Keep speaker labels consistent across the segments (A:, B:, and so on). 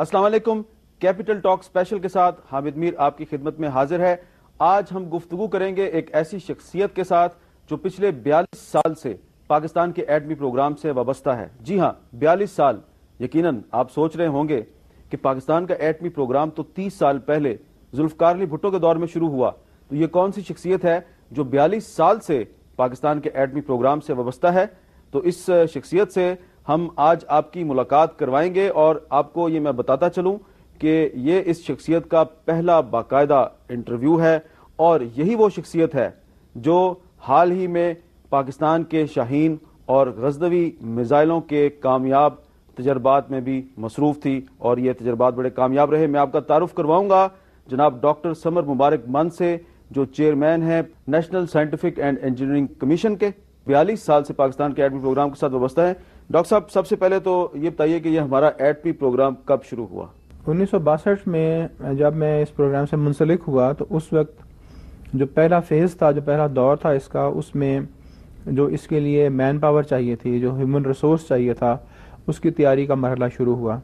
A: السلام علیکم. Capital talk special کے ساتھ حامد میر آپ کی خدمت میں حاضر ہے. آج ہم گفتگو کریں گے ایک ایسی شخصیت کے ساتھ جو پچھلے 42 سال سے پاکستان کے ایٹمی پروگرام سے وابستہ ہے. جی ہاں، 42 سال. یقیناً آپ سوچ رہے ہوں گے کہ پاکستان کا ایٹمی پروگرام تو 30 سال پہلے ذوالفقار علی بھٹو کے دور میں شروع ہوا. تو یہ کون سی شخصیت ہے جو 42 سال سے پاکستان کے ایٹمی پروگرام سے وابستہ ہے؟ تو اس شخصیت سے ہم آج آپ کی ملاقات کروائیں گے، اور آپ کو یہ میں بتاتا چلوں کہ یہ اس شخصیت کا پہلا باقاعدہ انٹرویو ہے، اور یہی وہ شخصیت ہے جو حال ہی میں پاکستان کے شاہین اور غزنوی میزائلوں کے کامیاب تجربات میں بھی مصروف تھی، اور یہ تجربات بڑے کامیاب رہے. میں آپ کا تعارف کرواؤں گا جناب ڈاکٹر سمر مبارک من سے، جو چیئرمین ہیں national scientific and engineering commission کے. 42 سال سے پاکستان کے ایٹمی پروگرام کے ساتھ وابستہ ہیں. ڈاکٹر صاحب، سب سے پہلے تو یہ بتائیے کہ یہ ہمارا ایٹمی پروگرام کب شروع ہوا؟
B: 1962 میں جب میں اس پروگرام سے منسلک ہوا تو اس وقت جو پہلا فیز تھا، جو پہلا دور تھا اس کا، اس میں جو اس کے لیے مین پاور چاہیے تھی، جو ہیومن ریسورس چاہیے تھا، اس کی تیاری کا مرحلہ شروع ہوا.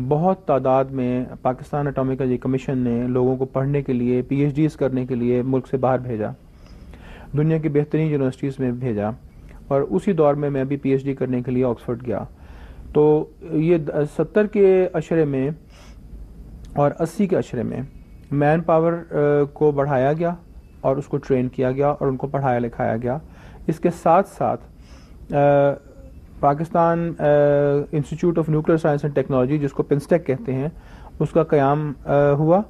B: بہت تعداد میں پاکستان اٹامک انرجی کمیشن نے لوگوں کو پڑھنے کے لیے، پی ایچ ڈیز کرنے کے لیے ملک سے باہر بھیجا، دنیا کی بہترین یونیورسٹیز میں بھیجا، اور اسی دور میں میں بھی پی ایچ ڈی کرنے کے لیے آکسفورڈ گیا. تو یہ 70 کے عشرے میں اور 80 کے عشرے میں مین پاور کو بڑھایا گیا اور اس کو ٹرین کیا گیا اور ان کو پڑھایا لکھایا گیا. اس کے ساتھ ساتھ Pakistan institute of nuclear science and technology, جس کو پنسٹیک کہتے ہیں، اس کا قیام ہوا.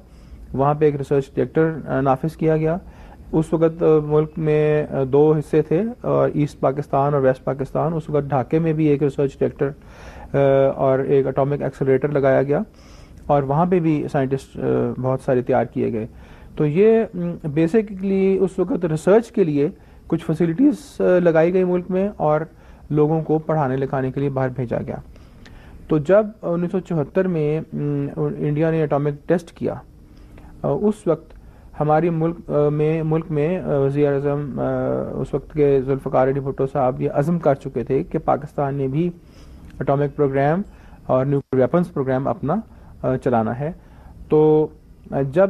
B: وہاں پہ ایک ریسرچ ڈائریکٹر نافذ کیا گیا. اس وقت ملک میں 2 حصے تھے، اور ایسٹ پاکستان اور ویسٹ پاکستان. اس وقت ڈھاکے میں بھی ایک ریسرچ ڈائریکٹر اور ایک اٹامک ایکسلریٹر لگایا گیا، اور وہاں پہ بھی سائنٹسٹ بہت سارے تیار کیے گئے. تو یہ بیسکلی اس وقت ریسرچ کے لیے کچھ فیسلٹیز لگائی گئی ملک میں، اور لوگوں کو پڑھانے لکھانے کے لیے باہر بھیجا گیا. تو جب 1974 میں انڈیا نے اٹامک ٹیسٹ کیا، اس وقت ہماری ملک میں وزیر اعظم اس وقت کے ذوالفقار علی بھٹو صاحب یہ عزم کر چکے تھے کہ پاکستان نے بھی اٹامک پروگرام اور نیوکلیئر ویپنز پروگرام اپنا چلانا ہے. تو جب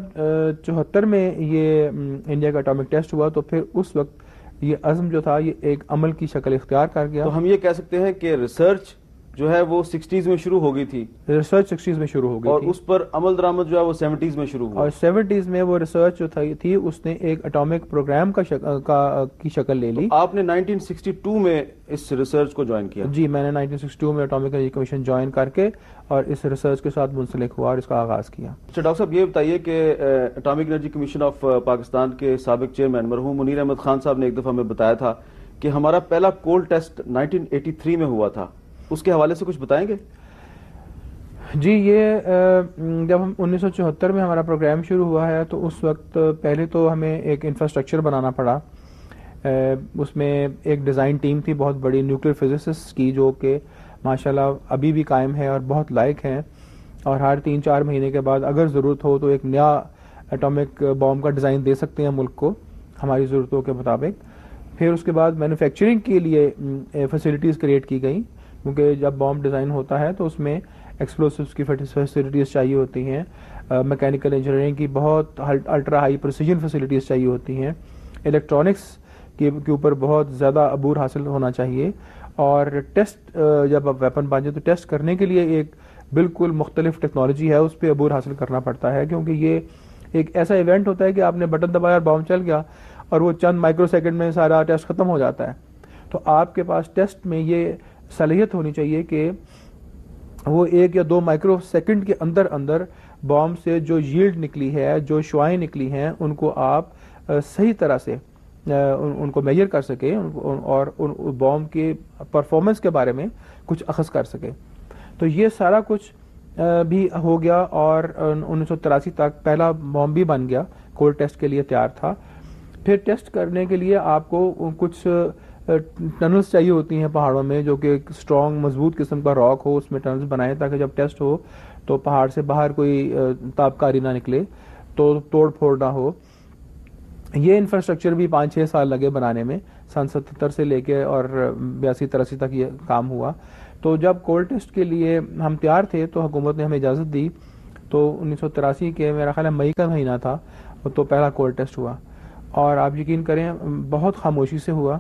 B: 74 میں یہ انڈیا کا اٹامک ٹیسٹ ہوا، تو پھر اس وقت یہ عزم جو تھا یہ ایک عمل کی شکل اختیار کر گیا.
A: تو ہم یہ کہہ سکتے ہیں کہ ریسرچ جو ہے وہ 60s میں شروع ہو گئی تھی.
B: ریسرچ 60s میں شروع ہو گئی
A: اور
B: تھی،
A: اس پر عمل درآمد جو ہے وہ 70s میں شروع ہوا.
B: اور 70s میں وہ ریسرچ جو تھی اس نے ایک اٹامک پروگرام کی شکل لے لی.
A: آپ نے 1962 میں اس ریسرچ کو جوائن کیا؟
B: جی، میں نے 1962 میں اٹامک انرجی کمیشن جوائن کر کے اور اس ریسرچ کے ساتھ منسلک ہوا اور اس کا آغاز کیا.
A: اچھا ڈاکٹر صاحب، یہ بتائیے کہ atomic energy commission of Pakistan کے سابق چیئرمین مرحوم منیر احمد خان صاحب نے ایک دفعہ ہمیں بتایا تھا کہ ہمارا پہلا کول ٹیسٹ 1983 میں ہوا تھا. اس کے حوالے سے کچھ بتائیں گے؟
B: جی، یہ جب ہم 1974 میں ہمارا پروگرام شروع ہوا ہے تو اس وقت پہلے تو ہمیں ایک انفراسٹرکچر بنانا پڑا. اس میں ایک ڈیزائن ٹیم تھی بہت بڑی نیوکلیئر فزسسٹ کی، جو کہ ماشاءاللہ ابھی بھی قائم ہے اور بہت لائق ہیں، اور ہر 3-4 مہینے کے بعد اگر ضرورت ہو تو ایک نیا اٹامک بام کا ڈیزائن دے سکتے ہیں ملک کو ہماری ضرورتوں کے مطابق. پھر اس کے بعد مینوفیکچرنگ کے لیے فیسلٹیز کریٹ کی گئیں، کیونکہ جب بام ڈیزائن ہوتا ہے تو اس میں ایکسپلوسیوز کی فیسلٹیز چاہیے ہوتی ہیں، میکینیکل انجینئرنگ کی بہت الٹرا ہائی پریسیجن فیسلٹیز چاہیے ہوتی ہیں، الیکٹرانکس کے اوپر بہت زیادہ عبور حاصل ہونا چاہیے. اور ٹیسٹ جب آپ ویپن بن جائے تو ٹیسٹ کرنے کے لیے ایک بالکل مختلف ٹیکنالوجی ہے، اس پہ عبور حاصل کرنا پڑتا ہے، کیونکہ یہ ایک ایسا ایونٹ ہوتا ہے کہ آپ نے بٹن دبایا اور بام چل گیا اور وہ چند مائکرو سیکنڈ میں سارا ٹیسٹ ختم ہو جاتا ہے. تو آپ کے پاس ٹیسٹ میں یہ صلاحیت ہونی چاہیے کہ وہ 1 یا 2 مائکرو سیکنڈ کے اندر بام سے جو ییلڈ نکلی ہے، جو شعائیں نکلی ہیں، ان کو آپ صحیح طرح سے ان کو میجر کر سکیں اور ان بام کے پرفارمنس کے بارے میں کچھ اخذ کر سکیں. تو یہ سارا کچھ بھی ہو گیا، اور 1983 تک پہلا بام بھی بن گیا، کول ٹیسٹ کے لیے تیار تھا. پھر ٹیسٹ کرنے کے لیے آپ کو کچھ ٹنلز چاہیے ہوتی ہیں پہاڑوں میں، جو کہ ایک اسٹرانگ مضبوط قسم کا راک ہو، اس میں ٹنلز بنائیں تاکہ جب ٹیسٹ ہو تو پہاڑ سے باہر کوئی تابکاری نہ نکلے، تو توڑ پھوڑ نہ ہو. یہ انفراسٹرکچر بھی 5-6 سال لگے بنانے میں، سن 77 سے لے کے اور 82-83 تک یہ کام ہوا. تو جب کولڈ ٹیسٹ کے لیے ہم تیار تھے تو حکومت نے ہمیں اجازت دی. تو 1983 کے میرا خیال ہے مئی کا مہینہ تھا تو پہلا کولڈ ٹیسٹ ہوا, اور آپ یقین کریں بہت خاموشی سے ہوا.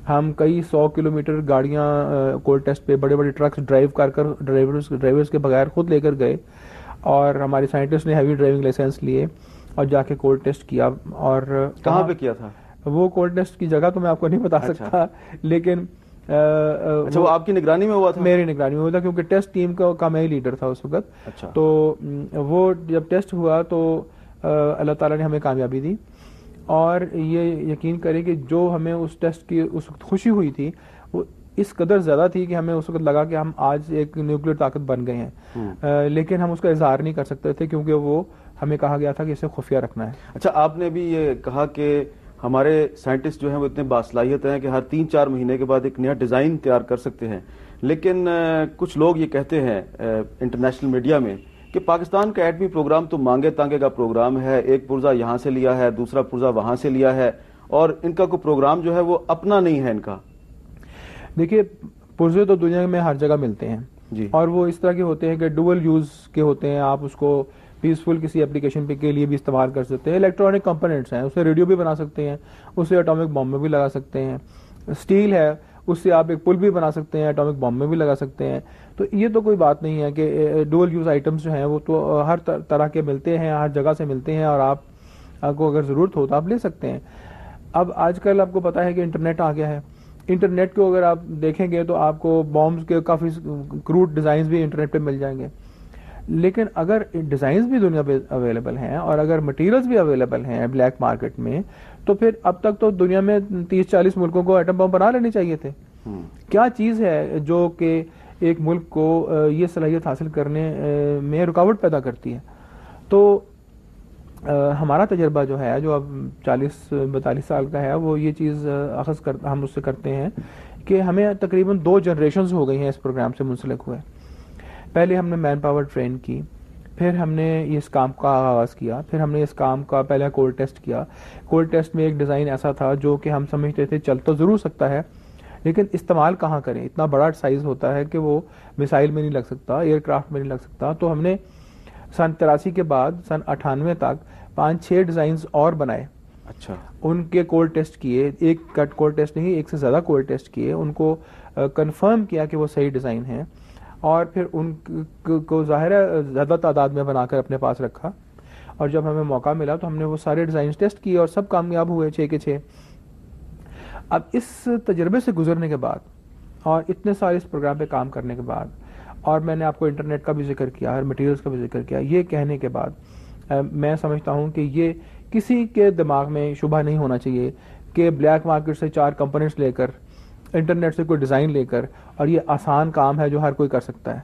B: ہم کئی 100 کلومیٹر گاڑیاں کولڈ ٹیسٹ پہ بڑے بڑے ٹرکس ڈرائیو کر ڈرائیورز کے بغیر خود لے کر گئے, اور ہمارے سائنٹسٹ نے ہیوی ڈرائیونگ لائسنس لیے اور جا کے کولڈ ٹیسٹ کیا. اور
A: کہاں پہ کیا تھا
B: وہ کولڈ ٹیسٹ کی جگہ تو میں آپ کو نہیں بتا سکتا, لیکن
A: اچھا وہ آپ کی نگرانی میں ہوا تھا؟
B: میری نگرانی میں ہوا تھا, کیونکہ ٹیسٹ ٹیم کا میں ہی لیڈر تھا اس وقت.
A: اچھا. تو
B: وہ جب ٹیسٹ ہوا تو اللہ تعالیٰ نے ہمیں کامیابی دی, اور یہ یقین کریں کہ جو ہمیں اس ٹیسٹ کی اس وقت خوشی ہوئی تھی وہ اس قدر زیادہ تھی کہ ہمیں اس وقت لگا کہ ہم آج ایک نیوکلیر طاقت بن گئے ہیں, لیکن ہم اس کا اظہار نہیں کر سکتے تھے کیونکہ وہ ہمیں کہا گیا تھا کہ اسے خفیہ رکھنا ہے.
A: اچھا, آپ نے بھی یہ کہا کہ ہمارے سائنٹسٹ جو ہیں وہ اتنے باصلاحیت ہیں کہ ہر 3-4 مہینے کے بعد ایک نیا ڈیزائن تیار کر سکتے ہیں, لیکن کچھ لوگ یہ کہتے ہیں انٹرنیشنل میڈیا میں کہ پاکستان کا ایٹمی پروگرام تو مانگے تانگے کا پروگرام ہے, ایک پرزہ یہاں سے لیا ہے, دوسرا پرزہ وہاں سے لیا ہے, اور ان کا کوئی پروگرام جو ہے وہ اپنا نہیں ہے ان کا.
B: دیکھیے پرزے تو دنیا میں ہر جگہ ملتے ہیں
A: جی, اور
B: وہ اس طرح کے ہوتے ہیں کہ ڈوئل یوز کے ہوتے ہیں. آپ اس کو پیسفل کسی اپلیکیشن کے لیے بھی استعمال کر سکتے ہیں. الیکٹرانک کمپوننٹس ہیں, اسے ریڈیو بھی بنا سکتے ہیں, اسے اٹامک بم میں بھی لگا سکتے ہیں. اسٹیل ہے, اس سے آپ ایک پل بھی بنا سکتے ہیں, اٹامک بم میں بھی لگا سکتے ہیں. تو یہ تو کوئی بات نہیں ہے کہ ڈوئل یوز آئٹمس جو ہیں وہ تو ہر طرح کے ملتے ہیں, ہر جگہ سے ملتے ہیں, اور آپ کو اگر ضرورت ہو تو آپ لے سکتے ہیں. اب آج کل آپ کو پتا ہے کہ انٹرنیٹ آ گیا ہے. انٹرنیٹ کو اگر آپ دیکھیں گے تو آپ کو بامز کے کافی کروڈ ڈیزائنز بھی انٹرنیٹ پہ مل جائیں گے. لیکن اگر ڈیزائنز بھی دنیا پہ اویلیبل ہیں اور اگر مٹیریلز بھی اویلیبل ہیں بلیک مارکیٹ میں, تو پھر اب تک تو دنیا میں 30-40 ملکوں کو ایٹم بم بنا لینے چاہیے تھے. کیا چیز ہے جو کہ ایک ملک کو یہ صلاحیت حاصل کرنے میں رکاوٹ پیدا کرتی ہے؟ تو ہمارا تجربہ جو ہے جو اب 40-42 سال کا ہے, وہ یہ چیز ہم اس سے کرتے ہیں کہ ہمیں تقریباً 2 جنریشنز ہو گئی ہیں اس پروگرام سے منسلک ہوئے. پہلے ہم نے مین پاور ٹرین کی, پھر ہم نے اس کام کا آغاز کیا, پھر ہم نے اس کام کا پہلا کولڈ ٹیسٹ کیا. کولڈ ٹیسٹ میں ایک ڈیزائن ایسا تھا جو کہ ہم سمجھتے تھے چل تو ضرور سکتا ہے, لیکن استعمال کہاں کریں, اتنا بڑا سائز ہوتا ہے کہ وہ میسائل میں نہیں لگ سکتا, ایئر کرافٹ میں نہیں لگ سکتا. تو ہم نے سن 83 کے بعد سن 98 تک 5-6 ڈیزائنز اور بنائے.
A: اچھا, ان
B: کے کولڈ ٹیسٹ کیے, ایک کٹ کولڈ ٹیسٹ نہیں, ایک سے زیادہ کولڈ ٹیسٹ کیے, ان کو کنفرم کیا کہ وہ صحیح ڈیزائن ہیں, اور پھر ان کو ظاہر ہے زیادہ تعداد میں بنا کر اپنے پاس رکھا. اور جب ہمیں موقع ملا تو ہم نے وہ سارے ڈیزائنز ٹیسٹ کیے اور سب کامیاب ہوئے 6 کے 6. اب اس تجربے سے گزرنے کے بعد اور اتنے سارے اس پروگرام پہ کام کرنے کے بعد, اور میں نے آپ کو انٹرنیٹ کا بھی ذکر کیا اور مٹیریلز کا بھی ذکر کیا, یہ کہنے کے بعد میں سمجھتا ہوں کہ یہ کسی کے دماغ میں شبہ نہیں ہونا چاہیے کہ بلیک مارکیٹ سے 4 کمپوننٹس لے کر, انٹرنیٹ سے کوئی ڈیزائن لے کر, اور یہ آسان کام ہے جو ہر کوئی کر سکتا ہے.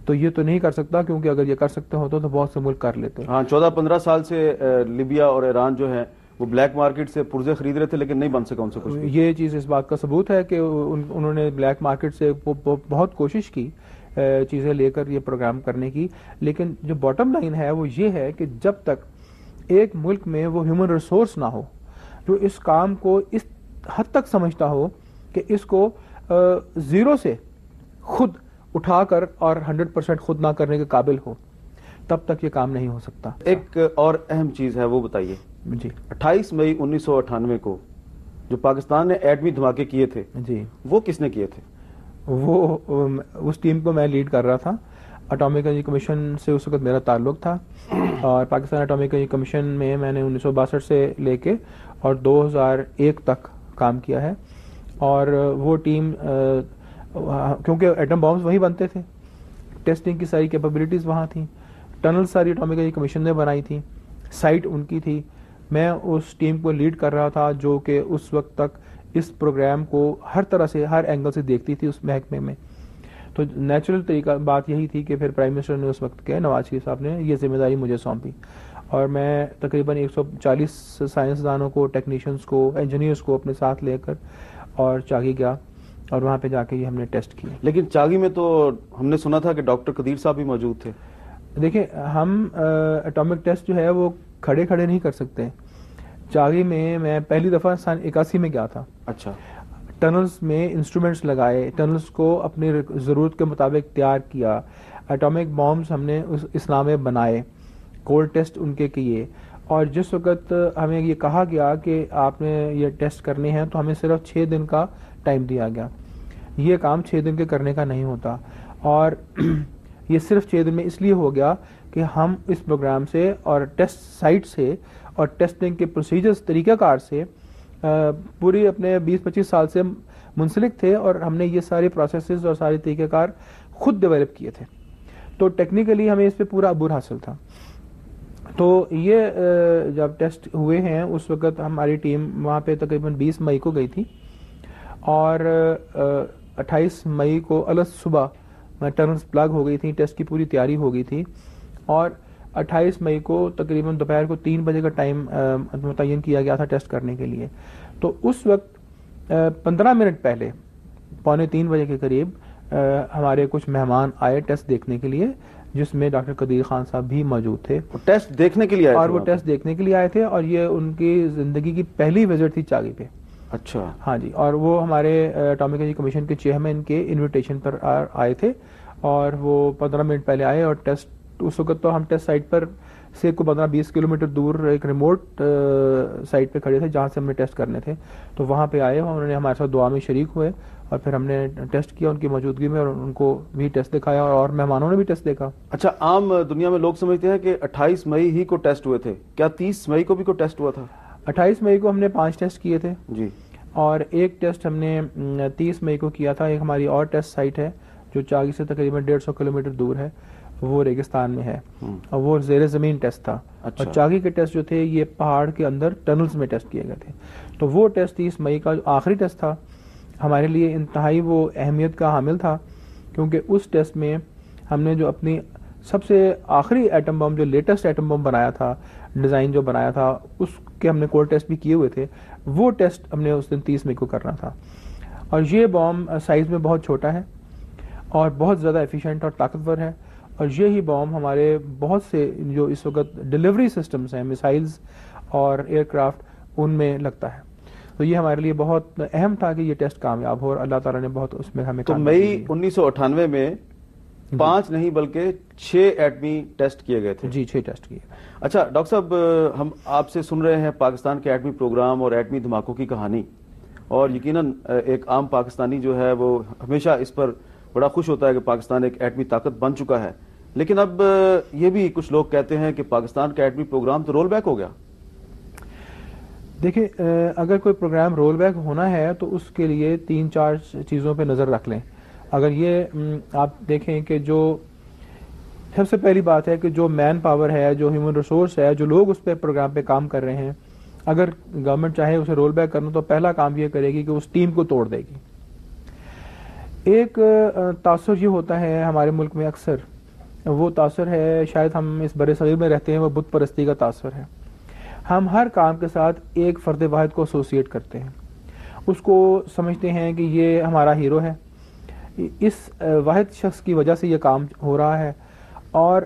B: تو یہ تو نہیں کر سکتا, کیونکہ اگر یہ کر سکتے ہوتے تو بہت سے ملک کر لیتے.
A: ہاں, 14-15 سال سے لیبیا اور ایران جو ہے وہ بلیک مارکیٹ سے پرزے خرید رہے تھے, لیکن نہیں بن سکا ان سے کچھ.
B: یہ چیز اس بات کا ثبوت ہے کہ انہوں نے بلیک مارکیٹ سے بہت کوشش کی چیزیں لے کر یہ پروگرام کرنے کی. لیکن جو باٹم لائن ہے وہ یہ ہے کہ جب تک ایک ملک میں وہ ہیومن ریسورس نہ ہو جو اس کام کو اس حد تک سمجھتا ہو کہ اس کو زیرو سے خود اٹھا کر اور 100% خود نہ کرنے کے قابل ہو, تب تک یہ کام نہیں ہو سکتا.
A: ایک اور اہم چیز ہے وہ بتائیے.
B: جی,
A: 28 مئی 1998 کو جو پاکستان نے ایٹمی دھماکے کیے تھے,
B: جی, وہ
A: کس نے کیے تھے؟
B: وہ اس ٹیم کو میں لیڈ کر رہا تھا. اٹامک انرجی کمیشن سے اس وقت میرا تعلق تھا, اور پاکستان اٹامک انرجی کمیشن میں میں نے 1962 سے لے کے اور 2001 تک کام کیا ہے. اور وہ ٹیم کیونکہ ایٹم بامز وہی بنتے تھے, ٹیسٹنگ کی ساری کیپیبلٹیز وہاں تھیں, ٹنل ساری اٹامک انرجی کمیشن نے بنائی تھی, سائٹ ان کی تھی. میں اس ٹیم کو لیڈ کر رہا تھا جو کہ اس وقت تک اس پروگرام کو ہر طرح سے, ہر اینگل سے دیکھتی تھی اس محکمے میں. تو نیچرل طریقہ بات یہی تھی کہ پھر پرائم منسٹر نے اس وقت کے نواز شریف صاحب نے یہ ذمہ داری مجھے سونپی, اور میں تقریباً 140 سائنسدانوں کو, ٹیکنیشینز کو, انجینئرز کو اپنے ساتھ لے کر اور چاگی گیا, اور وہاں پہ جا کے یہ ہم نے ٹیسٹ کیے.
A: لیکن چاگی میں تو ہم نے سنا تھا کہ ڈاکٹر قدیر صاحب بھی موجود تھے.
B: دیکھیں, ہم اٹامک ٹیسٹ جو ہے وہ کھڑے نہیں کر سکتے. چاگی میں پہلی دفعہ سن 81 میں گیا تھا.
A: اچھا,
B: ٹنلز میں انسٹرومنٹس لگائے، ٹنلز کو اپنی ضرورت کے مطابق تیار کیا، ایٹامک بامز ہم نے اسلام میں بنائے، کولڈ ٹیسٹ ان کے کیے، اور جس وقت ہمیں یہ کہا گیا کہ آپ نے یہ ٹیسٹ کرنے ہیں تو ہمیں صرف 6 دن کا ٹائم دیا گیا. یہ کام 6 دن کے کرنے کا نہیں ہوتا، اور یہ صرف 6 دن میں اس لیے ہو گیا کہ ہم اس پروگرام سے اور ٹیسٹ سائٹ سے اور ٹیسٹنگ کے پروسیجرز طریقہ کار سے پوری اپنے 20-25 سال سے منسلک تھے، اور ہم نے یہ سارے پروسیسز اور سارے طریقہ کار خود ڈیولپ کیے تھے. تو ٹیکنیکلی ہمیں اس پہ پورا عبور حاصل تھا. تو یہ جب ٹیسٹ ہوئے ہیں اس وقت ہماری ٹیم وہاں پہ تقریباً 20 مئی کو گئی تھی، اور 28 مئی کو الگ صبح ٹرنز پلگ ہو گئی تھی، ٹیسٹ کی پوری تیاری ہو گئی تھی، اور 28 مئی کو تقریباً دوپہر کو 3 بجے کا ٹائم متعین کیا گیا تھا ٹیسٹ کرنے کے لیے. تو اس وقت 15 منٹ پہلے 2:45 بجے کے قریب ہمارے کچھ مہمان آئے ٹیسٹ دیکھنے کے لیے، جس میں ڈاکٹر قدیر خان صاحب بھی موجود تھے.
A: ٹیسٹ دیکھنے کے لیے آئے تھے؟
B: اور وہ ٹیسٹ دیکھنے کے لیے آئے تھے، اور یہ ان کی زندگی کی پہلی وزٹ تھی چاغی پہ.
A: اچھا.
B: ہاں جی. اور وہ ہمارے اٹامک انرجی کمیشن کے چیئرمین کے انویٹیشن پر آئے تھے، اور وہ 15 منٹ پہلے آئے. اور ٹیسٹ اس وقت تو ہم ٹیسٹ سائٹ پر سے کو 15-20 کلومیٹر دور ایک ریموٹ سائٹ پہ کھڑے تھے جہاں سے ہم نے ٹیسٹ کرنے تھے. تو وہاں پہ آئے، انہوں نے ہمارے ساتھ دعا میں شریک ہوئے، اور پھر ہم نے ٹیسٹ کیا ان کی موجودگی میں، اور ان کو بھی ٹیسٹ دکھایا، اور مہمانوں نے بھی ٹیسٹ دیکھا.
A: اچھا، عام دنیا میں لوگ سمجھتے ہیں کہ 28 مئی ہی کو ٹیسٹ ہوئے تھے، کیا 30 مئی کو بھی کوئی ٹیسٹ ہوا تھا؟
B: 28 مئی کو ہم نے 5 ٹیسٹ کیے تھے
A: جی، اور
B: ایک ٹیسٹ ہم نے 30 مئی کو کیا تھا. ایک ہماری اور ٹیسٹ سائٹ ہے جو چاغی سے تقریباً 150 کلومیٹر دور ہے، وہ ریگستان میں ہے، اور وہ زیر زمین ٹیسٹ تھا. اور چاغی کے ٹیسٹ جو تھے یہ پہاڑ کے اندر ٹنلز میں ٹیسٹ کیے گئے تھے. تو وہ ٹیسٹ 30 مئی کا جو آخری ٹیسٹ تھا ہمارے لیے انتہائی وہ اہمیت کا حامل تھا، کیونکہ اس ٹیسٹ میں ہم نے جو اپنی سب سے آخری ایٹم بم، جو لیٹسٹ ایٹم بم بنایا تھا، ڈیزائن جو بنایا تھا، اس کے ہم نے کولڈ ٹیسٹ بھی کیے ہوئے تھے. وہ ٹیسٹ ہم نے اس دن 30 مئی کو کرنا تھا. اور یہ بام سائز میں بہت چھوٹا ہے اور بہت زیادہ ایفیشینٹ اور طاقتور ہے، اور یہی بام ہمارے بہت سے جو اس وقت ڈیلیوری سسٹمز ہیں، میسائلز اور ایئر کرافٹ، ان میں لگتا ہے. تو یہ ہمارے لیے بہت اہم تھا کہ یہ ٹیسٹ کامیاب ہو، اور اللہ تعالیٰ نے بہت اس میں ہمیں.
A: تو مئی 1998 میں 5 نہیں بلکہ 6 ایٹمی ٹیسٹ کیے گئے تھے.
B: جی، 6 ٹیسٹ کیے.
A: اچھا ڈاکٹر صاحب، ہم آپ سے سن رہے ہیں پاکستان کے ایٹمی پروگرام اور ایٹمی دھماکوں کی کہانی، اور یقیناً ایک عام پاکستانی جو ہے وہ ہمیشہ اس پر بڑا خوش ہوتا ہے کہ پاکستان ایک ایٹمی طاقت بن چکا ہے. لیکن اب یہ بھی کچھ لوگ کہتے ہیں کہ پاکستان کا ایٹمی پروگرام تو رول بیک ہو گیا.
B: دیکھیں، اگر کوئی پروگرام رول بیک ہونا ہے تو اس کے لیے 3-4 چیزوں پہ نظر رکھ لیں. اگر یہ آپ دیکھیں کہ جو سب سے پہلی بات ہے کہ جو مین پاور ہے، جو ہیومن ریسورس ہے، جو لوگ اس پہ پروگرام پہ کام کر رہے ہیں، اگر گورنمنٹ چاہے اسے رول بیک کرنا تو پہلا کام یہ کرے گی کہ اس ٹیم کو توڑ دے گی. ایک تاثر یہ ہوتا ہے ہمارے ملک میں اکثر، وہ تاثر ہے، شاید ہم اس برِ صغیر میں رہتے ہیں، وہ بت پرستی کا تاثر ہے. ہم ہر کام کے ساتھ ایک فرد واحد کو ایسوسیٹ کرتے ہیں، اس کو سمجھتے ہیں کہ یہ ہمارا ہیرو ہے، اس واحد شخص کی وجہ سے یہ کام ہو رہا ہے. اور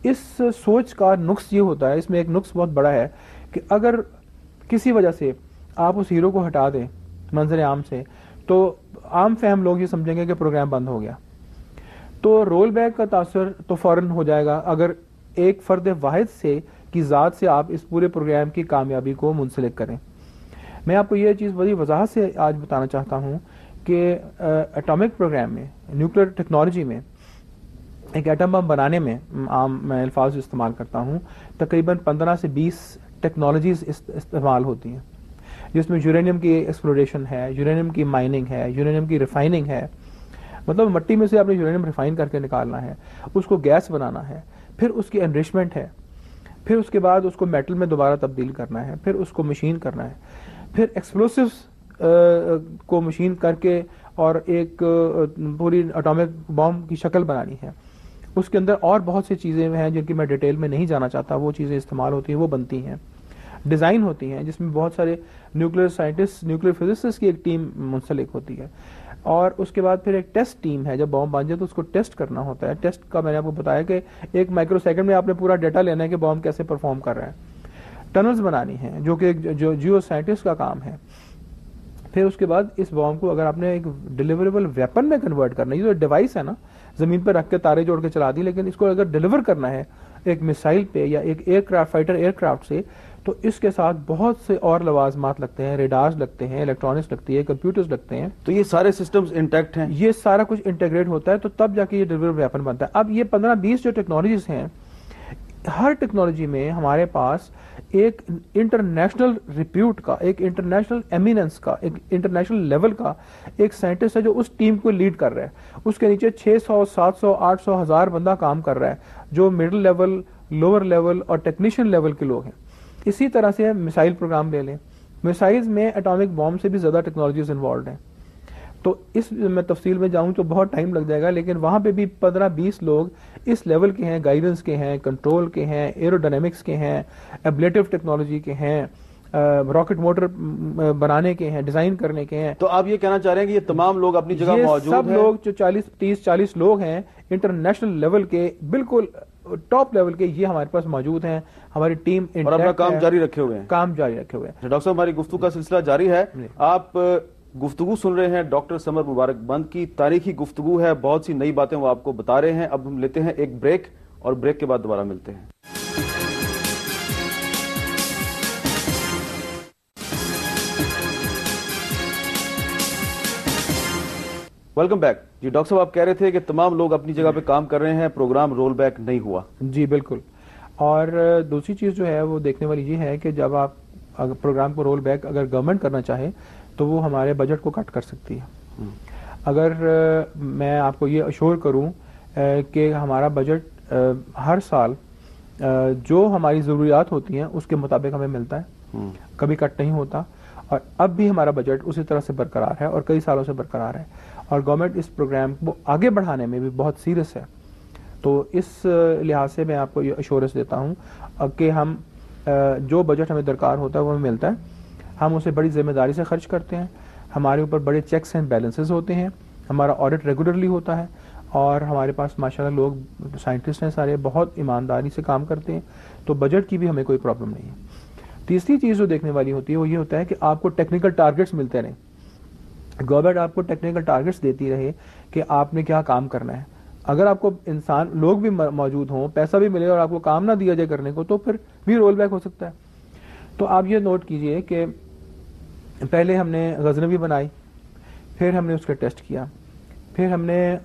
B: اس سوچ کا نقص یہ ہوتا ہے، اس میں ایک نقص بہت بڑا ہے کہ اگر کسی وجہ سے آپ اس ہیرو کو ہٹا دیں منظر عام سے، تو عام فہم لوگ یہ سمجھیں گے کہ پروگرام بند ہو گیا. تو رول بیک کا تاثر تو فوراً ہو جائے گا اگر ایک فرد واحد سے کی ذات سے آپ اس پورے پروگرام کی کامیابی کو منسلک کریں. میں آپ کو یہ چیز بڑی وضاحت سے آج بتانا چاہتا ہوں کہ اٹامک پروگرام میں، نیوکلیر ٹیکنالوجی میں، ایک ایٹم بم بنانے میں عام میں الفاظ استعمال کرتا ہوں، تقریباً 15 سے 20 ٹیکنالوجیز استعمال ہوتی ہیں، جس میں یورینیم کی ایکسپلوریشن ہے، یورینیم کی مائننگ ہے، یورینیم کی ریفائننگ ہے. مطلب مٹی میں سے آپ نے یورینیم ریفائن کر کے نکالنا ہے، اس کو گیس بنانا ہے، پھر اس کی انریچمنٹ ہے، پھر اس کے بعد اس کو میٹل میں دوبارہ تبدیل کرنا ہے، پھر اس کو مشین کرنا ہے، پھر ایکسپلوسیوز کو مشین کر کے اور ایک پوری اٹامک بام کی شکل بنانی ہے. اس کے اندر اور بہت سی چیزیں ہیں جن کی میں ڈیٹیل میں نہیں جانا چاہتا، وہ چیزیں استعمال ہوتی ہیں، وہ بنتی ہیں، ڈیزائن ہوتی ہیں، جس میں بہت سارے نیوکلیر سائنٹسٹ، نیوکلیر فزسسٹ کی ایک ٹیم منسلک ہوتی ہے. اور اس کے بعد پھر ایک ٹیسٹ ٹیم ہے، جب بام بن جائے تو اس کو ٹیسٹ کرنا ہوتا ہے. ٹیسٹ کا میں نے آپ کو بتایا کہ 1 مائکرو سیکنڈ میں آپ نے پورا ڈیٹا لینا ہے کہ بام کیسے پرفارم کر رہا ہے. ٹنلز بنانی ہیں جو کہ جو جیو سائنٹسٹ کا کام ہے. پھر اس کے بعد اس بام کو اگر آپ نے ایک ڈیلیوریبل ویپن میں کنورٹ کرنا ہے، یہ جو ڈیوائس ہے نا زمین پہ رکھ کے تارے جوڑ کے چلا دی، لیکن اس کو اگر ڈیلیور کرنا ہے ایک میسائل پہ یا ایک aircraft fighter aircraft سے، تو اس کے ساتھ بہت سے اور لوازمات لگتے ہیں، ریڈارز لگتے ہیں، الیکٹرانکس لگتی ہے، کمپیوٹرز لگتے ہیں.
A: تو یہ سارے سسٹمز انٹیکٹ ہیں،
B: یہ سارا کچھ انٹیگریٹ ہوتا ہے تو تب جا کے یہ ڈیلیوریبل ویپن بنتا ہے. اب یہ 15-20 جو ٹیکنالوجیز ہیں، ہر ٹیکنالوجی میں ہمارے پاس ایک انٹرنیشنل ریپیوٹ کا، ایک انٹرنیشنل ایمیننس کا، ایک انٹرنیشنل لیول کا ایک سائنٹسٹ ہے جو اس ٹیم کو لیڈ کر رہا ہے. اس کے نیچے 600 700 800 1000 بندہ کام کر رہا ہے جو مڈل لیول، لوور لیول اور ٹیکنیشین لیول کے لوگ ہیں. اسی طرح سے میسائل پروگرام لے لیں، میسائلز میں اٹامک بام سے بھی زیادہ ٹیکنالوجیز انوالوڈ ہیں. تو اس میں تفصیل میں جاؤں تو بہت ٹائم لگ جائے گا، لیکن وہاں پہ بھی 15-20 لوگ اس لیول کے ہیں، گائیڈنس کے ہیں، کنٹرول کے ہیں، ایروڈائنامکس کے ہیں، ایبلیٹو ٹیکنالوجی کے ہیں، راکٹ موٹر بنانے کے ہیں، ڈیزائن کرنے کے ہیں.
A: تو آپ یہ کہنا چاہ رہے ہیں کہ یہ تمام لوگ اپنی جگہ موجود ہیں؟
B: سب لوگ جو 30-40 لوگ ہیں انٹرنیشنل لیول کے، بالکل ٹاپ لیول کے، یہ ہمارے پاس موجود ہیں. ہماری ٹیم
A: اور اپنا کام جاری رکھے ہوئے ہیں. ڈاکٹر صاحب ہماری گفتگو کا سلسلہ جاری ہے. آپ گفتگو سن رہے ہیں ڈاکٹر سمر مبارک بند کی، تاریخی گفتگو ہے، بہت سی نئی باتیں وہ آپ کو بتا رہے ہیں. اب ہم لیتے ہیں ایک بریک اور بریک کے بعد دوبارہ ملتے ہیں. Welcome back. جی ڈاکٹر صاحب آپ کہہ رہے تھے کہ تمام لوگ اپنی جگہ پہ کام کر رہے ہیں، پروگرام رول بیک نہیں ہوا.
B: جی بالکل. اور دوسری چیز جو ہے وہ دیکھنے والی یہ ہے کہ جب آپ پروگرام کو رول بیک اگر گورنمنٹ کرنا چاہے تو وہ ہمارے بجٹ کو کٹ کر سکتی ہے. اگر میں آپ کو یہ اشور کروں کہ ہمارا بجٹ ہر سال جو ہماری ضروریات ہوتی ہیں اس کے مطابق ہمیں ملتا ہے، کبھی کٹ نہیں ہوتا. اور اب بھی ہمارا بجٹ اسی طرح سے برقرار ہے اور کئی سالوں سے برقرار ہے. اور گورنمنٹ اس پروگرام کو آگے بڑھانے میں بھی بہت سیریس ہے. تو اس لحاظ سے میں آپ کو یہ اشورنس دیتا ہوں کہ ہم جو بجٹ ہمیں درکار ہوتا ہے وہ ہمیں ملتا ہے. ہم اسے بڑی ذمہ داری سے خرچ کرتے ہیں، ہمارے اوپر بڑے چیکس اینڈ بیلنسز ہوتے ہیں، ہمارا آڈٹ ریگولرلی ہوتا ہے، اور ہمارے پاس ماشاءاللہ لوگ سائنٹسٹ ہیں سارے، بہت ایمانداری سے کام کرتے ہیں. تو بجٹ کی بھی ہمیں کوئی پرابلم نہیں ہے. تیسری چیز جو دیکھنے والی ہوتی ہے وہ یہ ہوتا ہے کہ آپ کو ٹیکنیکل ٹارگٹس ملتے رہیں. گورنمنٹ آپ کو ٹیکنیکل ٹارگٹس دیتی رہے کہ آپ نے کیا کام کرنا ہے. اگر آپ کو انسان لوگ بھی موجود ہوں، پیسہ بھی ملے اور آپ کو کام نہ دیا جائے کرنے کو، تو پھر بھی رول بیک ہو سکتا ہے. تو آپ یہ نوٹ کیجئے کہ پہلے ہم نے غزنوی بنائی، پھر ہم نے اس کا ٹیسٹ کیا، پھر ہم نے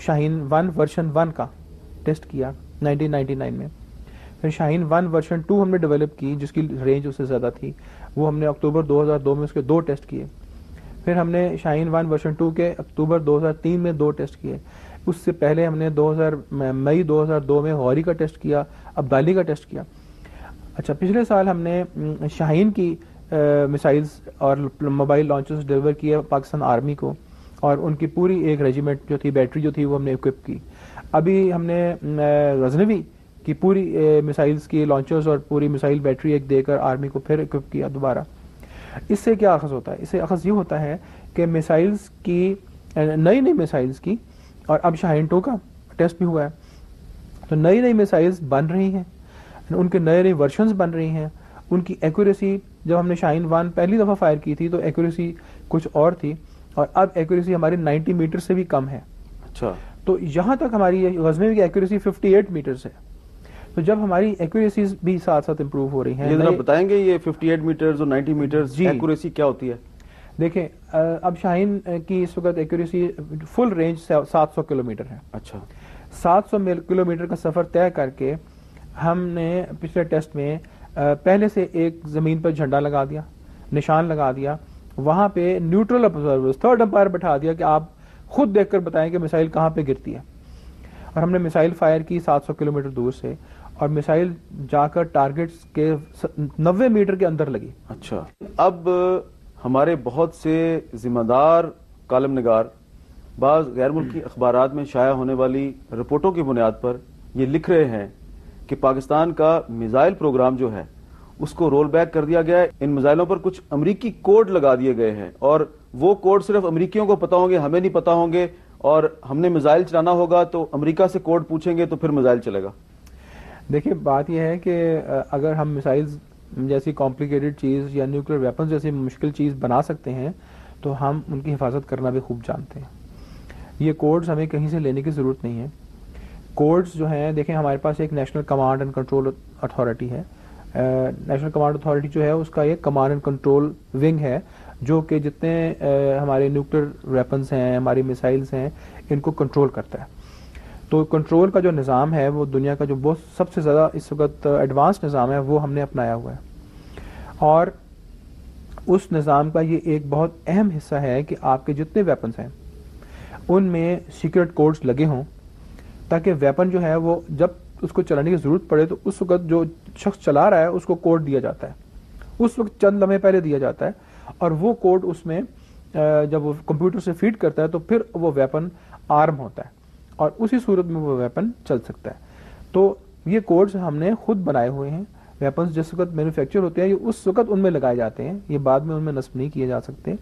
B: شاہین 1 ورژن 1 کا ٹیسٹ کیا 1999 میں، پھر شاہین 1 ورژن 2 ہم نے ڈیولپ کی جس کی رینج اس سے زیادہ تھی، وہ ہم نے اکتوبر 2002 میں اس کے 2 ٹیسٹ کیے. پھر ہم نے شاہین 1 ورژن 2 کے اکتوبر 2003 میں 2 ٹیسٹ کیے. اس سے پہلے ہم نے مئی 2002 میں غوری کا ٹیسٹ کیا، عبدالی کا ٹیسٹ کیا. اچھا، پچھلے سال ہم نے شاہین کی میسائلز اور موبائل لانچز ڈیلیور کیے پاکستان آرمی کو، اور ان کی پوری ایک ریجیمنٹ جو تھی، بیٹری جو تھی، وہ ہم نے اکوپ کی. ابھی ہم نے غزنوی کی پوری میسائلز کی لانچرز اور پوری میسائل بیٹری ایک دے کر آرمی کو پھر اکوپ کیا دوبارہ. اس سے کیا اخذ ہوتا ہے؟ اس سے اخذ یہ ہوتا ہے کہ میسائلز کی نئی میسائلز کی، اور اب شاہین 2 کا ٹیسٹ بھی ہوا ہے، تو نئی میسائلز بن رہی ہیں، ان کے نئے ورژنز بن رہی ہیں. ان کی ایکوریسی، جب ہم نے شاہین 1 پہلی دفعہ فائر کی تھی تو ایکوریسی کچھ اور تھی، اور اب ایکوریسی ہماری 90 میٹر سے بھی کم ہے.
A: اچھا،
B: تو یہاں تک ہماری غزنوی کی ایکوریسی 58 میٹر ہے. تو جب ہماری ایکوریسیز بھی ساتھ ساتھ امپروو ہو رئی ہیں.
A: یہ ذرا بتائیں گے یہ 58 میٹرز اور 90 میٹرز ایکوریسی کیا ہوتی ہے؟
B: دیکھیں، اب شاہین کی اس وقت ایکوریسی فل رینج 700 کلومیٹر ہے.
A: اچھا،
B: 700 کلومیٹر کا سفر طے کر کے ہم نے پچھلے ٹیسٹ میں پہلے سے ایک زمین پر جھنڈا لگا دیا، نشان لگا دیا، وہاں پہ نیوٹرل آبزرورز، تھرڈ امپائر بٹھا دیا کہ آپ خود دیکھ کر بتائیں کہ میسائل کہاں پہ گرتی ہے. اور ہم نے میسائل فائر کی 700 کلومیٹر دور سے، اور میسائل جا کر ٹارگٹس کے 90 میٹر کے اندر لگی.
A: اچھا، اب ہمارے بہت سے ذمہ دار کالم نگار بعض غیر ملکی اخبارات میں شائع ہونے والی رپورٹوں کی بنیاد پر یہ لکھ رہے ہیں کہ پاکستان کا میزائل پروگرام جو ہے اس کو رول بیک کر دیا گیا ہے. ان میزائلوں پر کچھ امریکی کوڈ لگا دیے گئے ہیں، اور وہ کوڈ صرف امریکیوں کو پتا ہوں گے، ہمیں نہیں پتا ہوں گے، اور ہم نے میزائل چلانا ہوگا تو امریکہ سے کوڈ پوچھیں گے تو پھر میزائل چلے گا.
B: دیکھیں، بات یہ ہے کہ اگر ہم میسائلز جیسی کمپلیکیٹڈ چیز یا نیوکلیر ویپنز جیسی مشکل چیز بنا سکتے ہیں تو ہم ان کی حفاظت کرنا بھی خوب جانتے ہیں. یہ کوڈز ہمیں کہیں سے لینے کی ضرورت نہیں ہے. کوڈز جو ہیں دیکھیں ہمارے پاس ایک national command and control authority ہے. نیشنل کمانڈ اتھارٹی جو ہے اس کا ایک کمانڈ اینڈ کنٹرول ونگ ہے جو کہ جتنے ہمارے نیوکلیر ویپنز ہیں, ہماری میسائلز ہیں, ان کو کنٹرول کرتا ہے. تو کنٹرول کا جو نظام ہے وہ دنیا کا جو بہت سب سے زیادہ اس وقت ایڈوانس نظام ہے وہ ہم نے اپنایا ہوا ہے. اور اس نظام کا یہ ایک بہت اہم حصہ ہے کہ آپ کے جتنے ویپنز ہیں ان میں سیکرٹ کوڈز لگے ہوں تاکہ ویپن جو ہے وہ جب اس کو چلانے کی ضرورت پڑے تو اس وقت جو شخص چلا رہا ہے اس کو کوڈ دیا جاتا ہے, اس وقت چند لمحے پہلے دیا جاتا ہے, اور وہ کوڈ اس میں جب وہ کمپیوٹر سے فیڈ کرتا ہے تو پھر وہ ویپن آرم ہوتا ہے اور اسی صورت میں وہ ویپن چل سکتا ہے. تو یہ کوڈز ہم نے خود بنائے ہوئے ہیں. ویپنز جس وقت مینوفیکچر ہوتے ہیں یہ اس وقت ان میں لگائے جاتے ہیں, یہ بعد میں ان میں نصب نہیں کیے جا سکتے.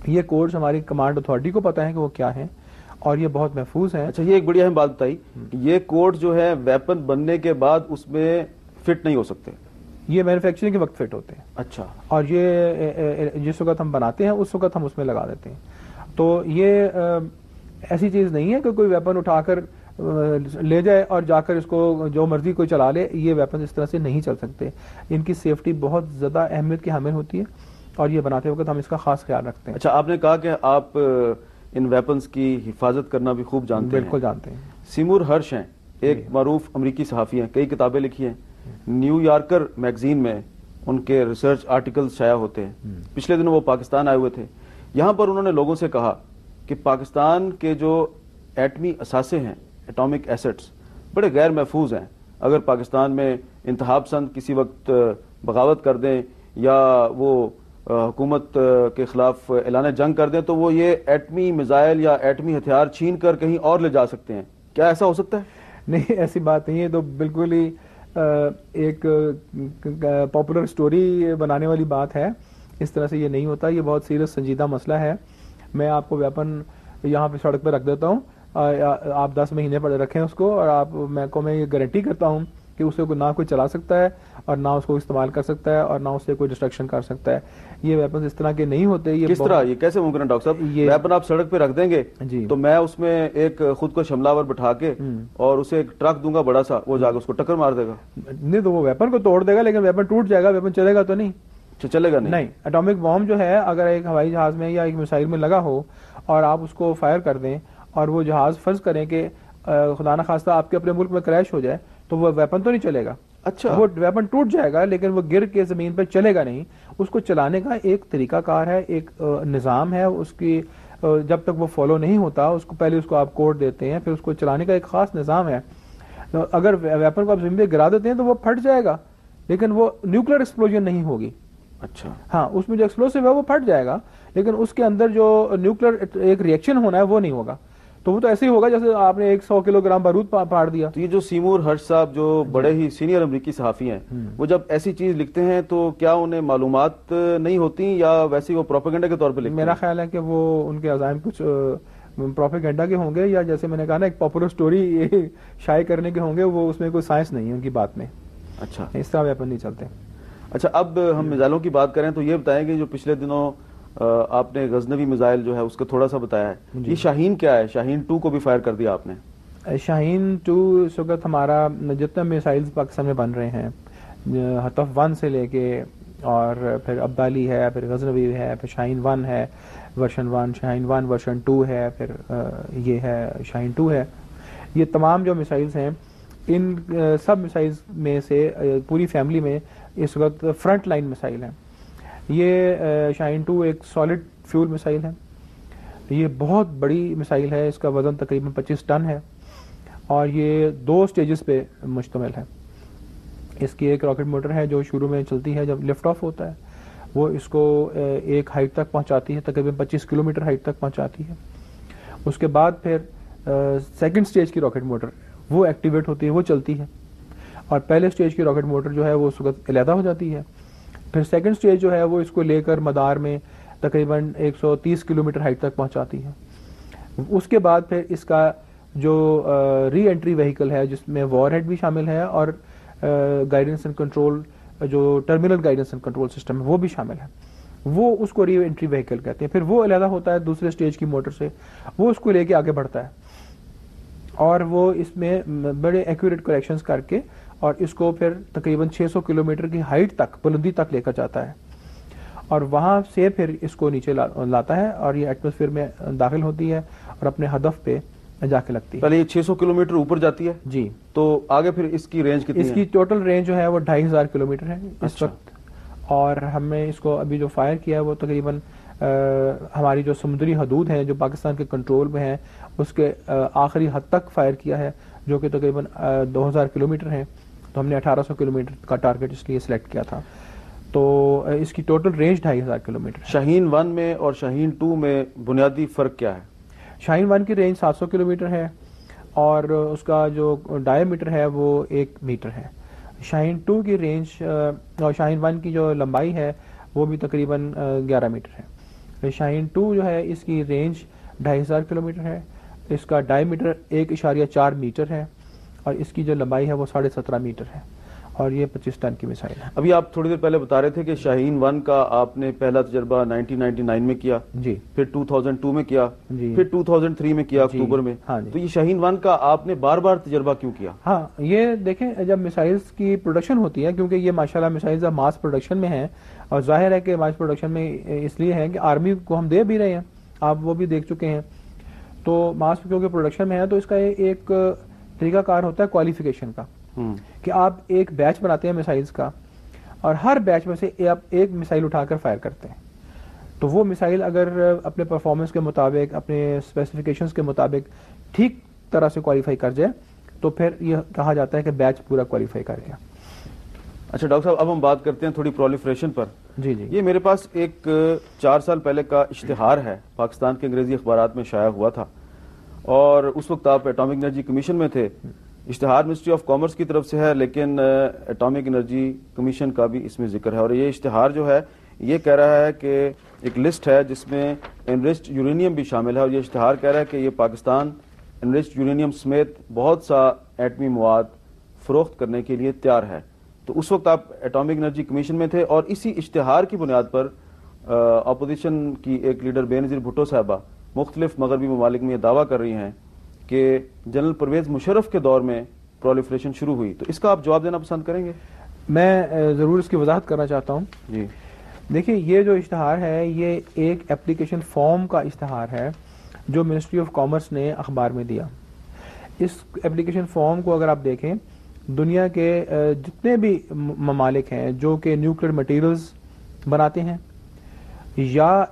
B: یہ کوڈز ہماری کمانڈ اتھارٹی کو پتہ ہے کہ وہ کیا ہیں اور یہ بہت محفوظ ہیں.
A: اچھا, یہ ایک بڑی اہم بات بتائی, یہ کوڈ جو ہے ویپن بننے کے بعد اس میں فٹ نہیں ہو سکتے,
B: یہ مینوفیکچرنگ کے وقت فٹ ہوتے ہیں.
A: اچھا, اور
B: یہ جس وقت ہم بناتے ہیں اس وقت ہم اس میں لگا دیتے ہیں. تو یہ ایسی چیز نہیں ہے کہ کوئی ویپن اٹھا کر لے جائے اور جا کر اس کو جو مرضی کوئی چلا لے. یہ ویپن اس طرح سے نہیں چل سکتے. ان کی سیفٹی بہت زیادہ اہمیت کی حامل ہوتی ہے اور یہ بناتے وقت ہم اس کا خاص خیال رکھتے ہیں.
A: اچھا, آپ نے کہا کہ آپ ان ویپنز کی حفاظت کرنا بھی خوب جانتے ہیں.
B: بالکل جانتے ہیں.
A: سیمور ہرش ہیں, ایک معروف امریکی صحافی ہیں, کئی کتابیں لکھی ہیں. نیو یارکر میگزین میں ان کے ریسرچ آرٹیکلز شائع ہوتے ہیں. پچھلے دنوں وہ پاکستان آئے ہوئے تھے. یہاں پر انہوں نے لوگوں سے کہا کہ پاکستان کے جو ایٹمی اثاثے ہیں, ایٹامک ایسٹس, بڑے غیر محفوظ ہیں. اگر پاکستان میں انتہا پسند کسی وقت بغاوت کر دیں یا وہ حکومت کے خلاف اعلان جنگ کر دیں تو وہ یہ ایٹمی میزائل یا ایٹمی ہتھیار چھین کر کہیں اور لے جا سکتے ہیں. کیا ایسا ہو سکتا ہے؟
B: نہیں, ایسی بات نہیں ہے. تو بالکل ہی ایک پاپولر سٹوری بنانے والی بات ہے. اس طرح سے یہ نہیں ہوتا. یہ بہت سیریس سنجیدہ مسئلہ ہے. میں آپ کو ویپن یہاں پہ سڑک پہ رکھ دیتا ہوں, آپ 10 مہینے پڑے رکھیں اس کو, اور میں یہ گارنٹی کرتا ہوں کہ اسے نہ کوئی چلا سکتا ہے اور نہ اس کو استعمال کر سکتا ہے اور نہ اس سے کوئی ڈسٹرکشن کر سکتا ہے. یہ ویپن اس طرح کے نہیں ہوتے. یہ
A: کس طرح, یہ کیسے ممکن ہے ڈاکٹر صاحب؟ ویپن آپ سڑک پہ رکھ دیں گے تو میں اس میں ایک خود کو حملہ آور بٹھا کے اور اسے ایک ٹرک دوں گا بڑا سا, وہ جا کے اس کو ٹکر مار دے گا.
B: نہیں, تو وہ ویپن کو توڑ دے گا لیکن ویپن ٹوٹ جائے گا, ویپن چلے گا تو نہیں.
A: چلے گا نہیں.
B: اٹامک بام جو ہے اگر ایک ہوائی جہاز میں یا ایک میسائل میں لگا ہو اور آپ اس کو فائر کر دیں اور وہ جہاز فرض کریں کہ خدا نخواستہ آپ کے اپنے ملک میں کریش ہو جائے تو وہ ویپن تو نہیں چلے گا.
A: اچھا,
B: وہ ویپن ٹوٹ جائے گا لیکن وہ گر کے زمین پر چلے گا نہیں. اس کو چلانے کا ایک طریقہ کار ہے, ایک نظام ہے. اس کی جب تک وہ فالو نہیں ہوتا اس کو پہلے اس کو آپ کوڈ دیتے ہیں, پھر اس کو چلانے کا ایک خاص نظام ہے. اگر ویپن کو آپ زمین پہ گرا دیتے ہیں تو وہ پھٹ جائے گا لیکن وہ نیوکلیر ایکسپلوژن نہیں ہوگی.
A: اچھا,
B: ہاں, اس میں جو ایکسپلوسو ہے وہ پھٹ جائے گا لیکن اس کے اندر جو نیوکلیر ایک ریئیکشن ہونا ہے وہ نہیں ہوگا. تو وہ تو ایسے ہی ہوگا جیسے آپ نے 100 کلو گرام بارود پھاڑ دیا.
A: تو یہ جو سیمور ہرش صاحب جو بڑے ہی سینئر امریکی صحافی ہیں, وہ جب ایسی چیز لکھتے ہیں تو کیا انہیں معلومات نہیں ہوتی یا ویسے وہ پروپیگنڈا کے طور پہ لکھتے ہیں؟
B: میرا خیال ہے کہ وہ ان کے عزائم کچھ پروپیگنڈا کے ہوں گے یا جیسے میں نے کہا نا ایک پاپولر سٹوری شائع کرنے کے ہوں گے. وہ اس میں کوئی سائنس نہیں ہے ان کی بات میں.
A: اچھا,
B: اس طرح ویپن نہیں چلتے.
A: اچھا, اب ہم میزائلوں کی بات کریں تو یہ بتائیں کہ جو پچھلے دنوں آپ نے غزنوی میزائل جو ہے اس کا تھوڑا سا بتایا ہے, یہ شاہین کیا ہے؟ شاہین 2 کو بھی فائر کر دیا آپ نے.
B: شاہین 2 اس وقت ہمارا جتنے میسائلز پاکستان میں بن رہے ہیں, ہتف 1 سے لے کے اور پھر عبدالی ہے, پھر غزنوی ہے, پھر شاہین 1 ہے ورژن 1, شاہین 1 ورژن 2 ہے, پھر یہ ہے شاہین 2 ہے. یہ تمام جو میسائلز ہیں ان سب میسائلز میں سے پوری فیملی میں اس وقت فرنٹ لائن میسائل ہیں. یہ شاہین 2 ایک سالڈ فیول میسائل ہے. یہ بہت بڑی میسائل ہے, اس کا وزن تقریباً 25 ٹن ہے اور یہ 2 سٹیجز پہ مشتمل ہے. اس کی ایک راکٹ موٹر ہے جو شروع میں چلتی ہے جب لفٹ آف ہوتا ہے, وہ اس کو ایک ہائٹ تک پہنچاتی ہے, تقریباً 25 کلومیٹر ہائٹ تک پہنچاتی ہے. اس کے بعد پھر سیکنڈ سٹیج کی راکٹ موٹر وہ ایکٹیویٹ ہوتی ہے, وہ چلتی ہے, اور پہلے سٹیج کی راکٹ موٹر جو ہے وہ اس وقت علیحدہ ہو جاتی ہے. پھر سیکنڈ سٹیج جو ہے وہ اس کو لے کر مدار میں تقریباً 130 کلومیٹر ہائٹ تک پہنچاتی ہے. اس کے بعد پھر اس کا جو ری انٹری وہیکل ہے جس میں وار ہیڈ بھی شامل ہے اور گائیڈنس اینڈ کنٹرول جو terminal guidance and control system ہے وہ بھی شامل ہے. وہ اس کو ری انٹری وہیکل کہتے ہیں. پھر وہ علیحدہ ہوتا ہے دوسرے اسٹیج کی موٹر سے, وہ اس کو لے کے آگے بڑھتا ہے اور وہ اس میں بڑے ایکوریٹ کریکشنز کر کے اور اس کو پھر تقریباً 600 کلومیٹر کی ہائٹ تک, بلندی تک لے کر جاتا ہے اور وہاں سے پھر اس کو نیچے لاتا ہے اور یہ ایٹماسفیئر میں داخل ہوتی ہے اور اپنے ہدف پہ جا کے لگتی ہے.
A: پہلے یہ 600 کلومیٹر اوپر جاتی ہے
B: جی,
A: تو آگے پھر اس کی رینج کتنی ہے؟
B: اس کی ٹوٹل رینج جو ہے وہ 2500 کلومیٹر ہے اس وقت. اور ہم نے اس کو ابھی جو فائر کیا ہے وہ تقریباً ہماری جو سمندری حدود ہیں جو پاکستان کے کنٹرول میں ہیں اس کے آخری حد تک فائر کیا ہے, جو کہ تقریباً 2000 کلومیٹر ہیں. تو ہم نے 1800 کلومیٹر کا ٹارگٹ اس لیے سلیکٹ کیا تھا. تو اس کی ٹوٹل رینج 2500 کلومیٹر.
A: شاہین 1 میں اور شاہین 2 میں بنیادی فرق کیا ہے؟
B: شاہین 1 کی رینج 700 کلومیٹر ہے اور اس کا جو ڈائی میٹر ہے وہ 1 میٹر ہے. شاہین 2 کی رینج اور شاہین 1 کی جو لمبائی ہے وہ بھی تقریباً 11 میٹر ہے. شاہین 2 جو ہے اس کی رینج 2500 کلومیٹر ہے, اس کا ڈائی میٹر 1.4 میٹر ہے اور اس کی جو لمبائی ہے وہ 17.5 میٹر ہے اور یہ 25 ٹن کی میسائل ہے.
A: ابھی آپ تھوڑی دیر پہلے بتا رہے تھے کہ شاہین 1 کا آپ نے پہلا تجربہ 1999 میں کیا,
B: جی,
A: پھر 2002 میں کیا,
B: جی,
A: پھر 2003 میں کیا اکتوبر میں.
B: ہاں جی.
A: تو یہ شاہین 1 کا آپ نے بار بار تجربہ کیوں کیا؟
B: ہاں, یہ دیکھیں جب میسائلز کی پروڈکشن ہوتی ہے, کیونکہ یہ ماشاءاللہ میسائلز ماس پروڈکشن میں ہیں اور ظاہر ہے کہ ماس پروڈکشن میں اس لیے ہے کہ آرمی کو ہم دے بھی رہے ہیں, آپ وہ بھی دیکھ چکے ہیں. تو ماس کیونکہ پروڈکشن میں ہے تو اس کا ایک طریقہ کار ہوتا ہے کوالیفیکیشن کا, کہ آپ ایک بیچ بناتے ہیں میسائلز کا اور ہر بیچ میں سے آپ ایک میسائل اٹھا کر فائر کرتے ہیں. تو وہ میسائل اگر اپنے پرفارمنس کے مطابق, اپنے اسپیسیفیکیشنز کے مطابق ٹھیک طرح سے کوالیفائی کر جائے تو پھر یہ کہا جاتا ہے کہ بیچ پورا کوالیفائی کر گیا.
A: اچھا ڈاکٹر صاحب, اب ہم بات کرتے ہیں تھوڑی پرولیفریشن پر.
B: جی جی,
A: یہ میرے پاس ایک 4 سال پہلے کا اشتہار ہے, پاکستان کے انگریزی اخبارات میں شائع ہوا تھا اور اس وقت آپ ایٹامک انرجی کمیشن میں تھے. اشتہار منسٹری آف کامرس کی طرف سے ہے لیکن ایٹامک انرجی کمیشن کا بھی اس میں ذکر ہے اور یہ اشتہار جو ہے یہ کہہ رہا ہے کہ ایک لسٹ ہے جس میں انریچڈ یورینیم بھی شامل ہے اور یہ اشتہار کہہ رہا ہے کہ یہ پاکستان انریچڈ یورینیم سمیت بہت سا ایٹمی مواد فروخت کرنے کے لیے تیار ہے. تو اس وقت آپ ایٹامک انرجی کمیشن میں تھے اور اسی اشتہار کی بنیاد پر اپوزیشن کی ایک لیڈر بے نظیر بھٹو صاحبہ مختلف مغربی ممالک میں یہ دعویٰ کر رہی ہیں کہ جنرل پرویز مشرف کے دور میں پرولیفریشن شروع ہوئی. تو اس کا آپ جواب دینا پسند کریں گے؟
B: میں ضرور اس کی وضاحت کرنا چاہتا ہوں.
A: جی
B: دیکھیں, یہ جو اشتہار ہے یہ ایک اپلیکیشن فارم کا اشتہار ہے جو منسٹری آف کامرس نے اخبار میں دیا. اس اپلیکیشن فارم کو اگر آپ دیکھیں, دنیا کے جتنے بھی ممالک ہیں جو کہ نیوکلیر مٹیریلز بناتے ہیں یا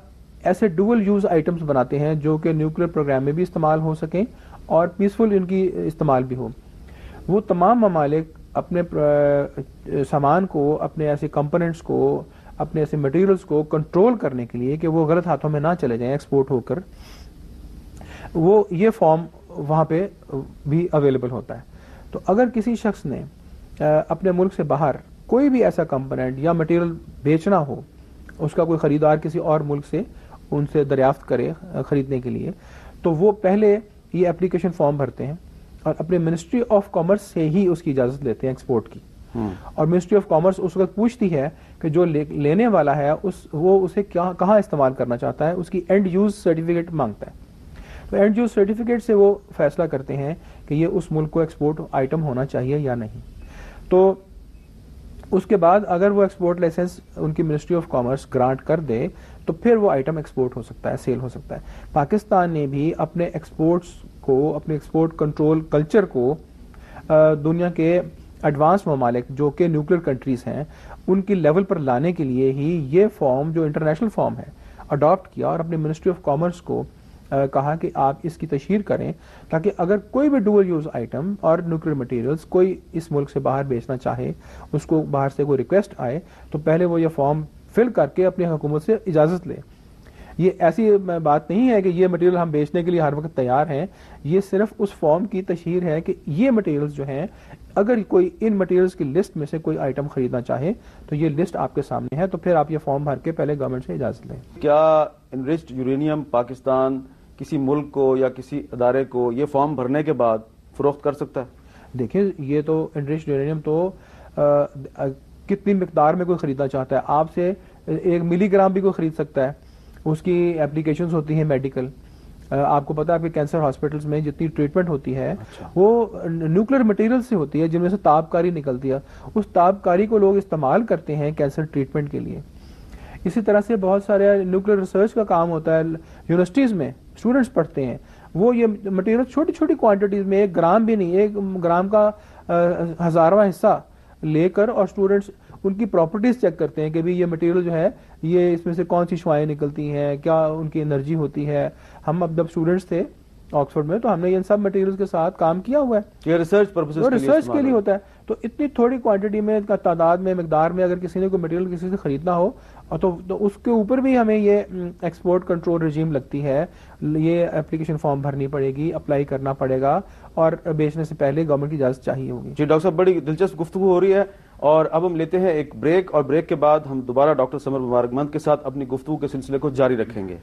B: ایسے ڈوول یوز آئٹمز بناتے ہیں جو کہ نیوکلیر پروگرام میں بھی استعمال ہو سکیں اور پیسفل ان کی استعمال بھی ہو, وہ تمام ممالک اپنے سامان کو, اپنے ایسے کمپوننٹس کو, اپنے ایسے مٹیریلز کو کنٹرول کرنے کے لیے کہ وہ غلط ہاتھوں میں نہ چلے جائیں ایکسپورٹ ہو کر, وہ یہ فارم وہاں پہ بھی اویلیبل ہوتا ہے. تو اگر کسی شخص نے اپنے ملک سے باہر کوئی بھی ایسا کمپوننٹ یا مٹیریل بیچنا ہو, اس کا کوئی خریدار کسی اور ملک سے ان سے دریافت کرے خریدنے کے لیے, تو وہ پہلے یہ اپلیکیشن فارم بھرتے ہیں اور اپنے منسٹری آف کامرس سے ہی اس کی اجازت لیتے ہیں ایکسپورٹ کی. اور منسٹری آف کامرس اس وقت پوچھتی ہے کہ جو لینے والا ہے وہ اسے کہاں استعمال کرنا چاہتا ہے, اس کی اینڈ یوز سرٹیفکیٹ مانگتا ہے. تو اینڈ یوز سرٹیفکیٹ سے وہ فیصلہ کرتے ہیں کہ یہ اس ملک کو ایکسپورٹ آئٹم ہونا چاہیے یا نہیں. تو اس کے بعد اگر وہ ایکسپورٹ لائسنس ان کی منسٹری آف کامرس گرانٹ کر دے تو پھر وہ آئٹم ایکسپورٹ ہو سکتا ہے, سیل ہو سکتا ہے. پاکستان نے بھی اپنے ایکسپورٹس کو, اپنے ایکسپورٹ کنٹرول کلچر کو دنیا کے ایڈوانس ممالک جو کہ نیوکلیر کنٹریز ہیں ان کی لیول پر لانے کے لیے ہی یہ فارم جو انٹرنیشنل فارم ہے اڈاپٹ کیا اور اپنے منسٹری آف کامرس کو کہا کہ آپ اس کی تشہیر کریں تاکہ اگر کوئی بھی ڈوئل یوز آئٹم اور نیوکلیر مٹیریلز کوئی اس ملک سے باہر بیچنا چاہے, اس کو باہر سے کوئی ریکویسٹ آئے تو پہلے وہ یہ فارم فل کر کے اپنی حکومت سے اجازت لے. یہ ایسی بات نہیں ہے کہ یہ مٹیریل ہم بیچنے کے لیے ہر وقت تیار ہیں, یہ صرف اس فارم کی تشہیر ہے کہ یہ مٹیریلز جو ہیں اگر کوئی ان مٹیریلز کی لسٹ میں سے کوئی آئٹم خریدنا چاہے تو یہ لسٹ آپ کے سامنے ہے, تو پھر آپ یہ فارم بھر کے پہلے گورنمنٹ سے اجازت لیں.
A: کیا انریچڈ یورینیم پاکستان کسی ملک کو یا کسی ادارے کو یہ فارم بھرنے کے بعد فروخت کر سکتا ہے؟
B: دیکھیں, یہ تو انریچڈ یورینیم تو کتنی مقدار میں کوئی خریدنا چاہتا ہے. آپ سے 1 ملی گرام بھی کوئی خرید سکتا ہے. اس کی اپلیکیشنز ہوتی ہیں میڈیکل. آپ کو پتا ہے کہ کینسر ہاسپٹلس میں جتنی ٹریٹمنٹ ہوتی ہے وہ نیوکلیر مٹیریل سے ہوتی ہے جن میں سے تابکاری نکلتی ہے. اس تابکاری کو لوگ استعمال کرتے ہیں کینسر ٹریٹمنٹ کے لیے. اسی طرح سے بہت سارے نیوکلیر ریسرچ کا کام ہوتا ہے یونیورسٹیز میں, اسٹوڈنٹس پڑھتے ہیں, وہ یہ مٹیریل چھوٹی چھوٹی کوانٹٹیز میں 1 گرام بھی نہیں, 1 گرام کا 1000واں حصہ لے کر اور اسٹوڈنٹس ان کی پراپرٹیز چیک کرتے ہیں کہ بھی یہ مٹیریل جو ہے یہ اس میں سے کون سی شعاعیں نکلتی ہیں, کیا ان کی انرجی ہوتی ہے. ہم اب جب اسٹوڈنٹس تھے آکسفورڈ میں تو ہم نے ان سب مٹیریلز کے ساتھ کام کیا ہوا ہے.
A: یہ ریسرچ پرپسز
B: کے لیے ہوتا ہے. تو اتنی تھوڑی کوانٹٹی میں, تعداد میں, مقدار میں اگر کسی نے کوئی مٹیریل کسی سے خریدنا ہو تو اس کے اوپر بھی ہمیں یہ ایکسپورٹ کنٹرول رجیم لگتی ہے. یہ اپلیکیشن فارم بھرنی پڑے گی, اپلائی کرنا پڑے گا اور بیچنے سے پہلے گورنمنٹ کی اجازت چاہیے ہوگی.
A: جی ڈاکٹر صاحب, بڑی دلچسپ گفتگو ہو رہی ہے اور اب ہم لیتے ہیں ایک بریک, اور بریک کے بعد ہم دوبارہ ڈاکٹر سمر مبارک مند کے ساتھ اپنی گفتگو کے سلسلے کو جاری رکھیں گے.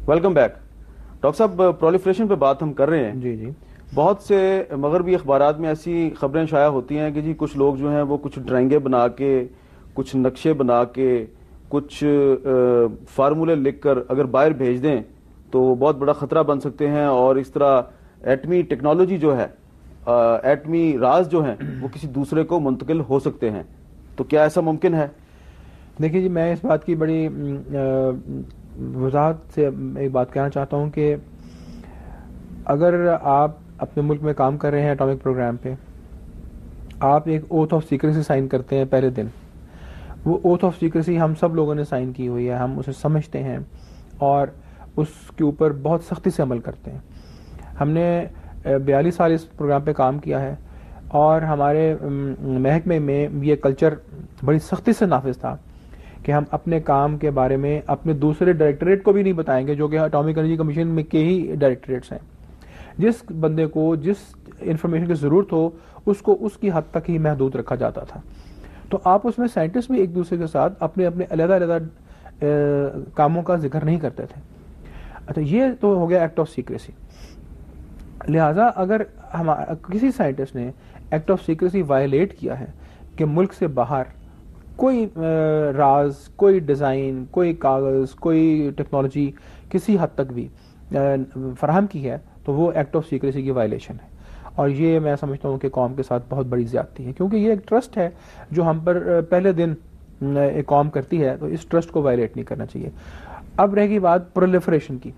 A: Welcome back. ڈاکٹر صاحب, پرولیفریشن پہ بات ہم کر رہے ہیں.
B: جی جی.
A: بہت سے مغربی اخبارات میں ایسی خبریں شائع ہوتی ہیں کہ جی کچھ لوگ جو ہیں وہ کچھ ڈرائنگیں بنا کے, کچھ نقشے بنا کے, کچھ فارمولے لکھ کر اگر باہر بھیج دیں تو وہ بہت بڑا خطرہ بن سکتے ہیں, اور اس طرح ایٹمی ٹیکنالوجی جو ہے, ایٹمی راز جو ہیں وہ کسی دوسرے کو منتقل ہو سکتے ہیں. تو کیا ایسا ممکن ہے؟
B: دیکھیے جی, میں اس بات کی بڑی وضاحت سے ایک بات کہنا چاہتا ہوں کہ اگر آپ اپنے ملک میں کام کر رہے ہیں اٹامک پروگرام پہ, آپ ایک اوتھ آف سیکریسی سائن کرتے ہیں پہلے دن. وہ اوتھ آف سیکریسی ہم سب لوگوں نے سائن کی ہوئی ہے, ہم اسے سمجھتے ہیں اور اس کے اوپر بہت سختی سے عمل کرتے ہیں. ہم نے 42 سال اس پروگرام پہ کام کیا ہے اور ہمارے محکمے میں یہ کلچر بڑی سختی سے نافذ تھا کہ ہم اپنے کام کے بارے میں اپنے دوسرے ڈائریکٹریٹ کو بھی نہیں بتائیں گے, جو کہ اٹامک انرجی کمیشن میں کے ہی ڈائریکٹریٹس ہیں. جس بندے کو جس انفارمیشن کی ضرورت ہو اس کو اس کی حد تک ہی محدود رکھا جاتا تھا. تو آپ اس میں سائنٹسٹ بھی ایک دوسرے کے ساتھ اپنے اپنے علیحدہ علیحدہ کاموں کا ذکر نہیں کرتے تھے. اچھا, یہ تو ہو گیا ایکٹ آف سیکریسی. لہٰذا اگر کسی سائنٹسٹ نے ایکٹ آف سیکریسی وائلیٹ کیا ہے کہ ملک سے باہر کوئی راز, کوئی ڈیزائن, کوئی کاغذ, کوئی ٹیکنالوجی کسی حد تک بھی فراہم کی ہے, تو وہ ایکٹ آف سیکریسی کی وائلیشن ہے. اور یہ میں سمجھتا ہوں کہ قوم کے ساتھ بہت بڑی زیادتی ہے, کیونکہ یہ ایک ٹرسٹ ہے جو ہم پر پہلے دن ایک قوم کرتی ہے, تو اس ٹرسٹ کو وائلیٹ نہیں کرنا چاہیے. اب رہ گئی بات پرولیفریشن کی.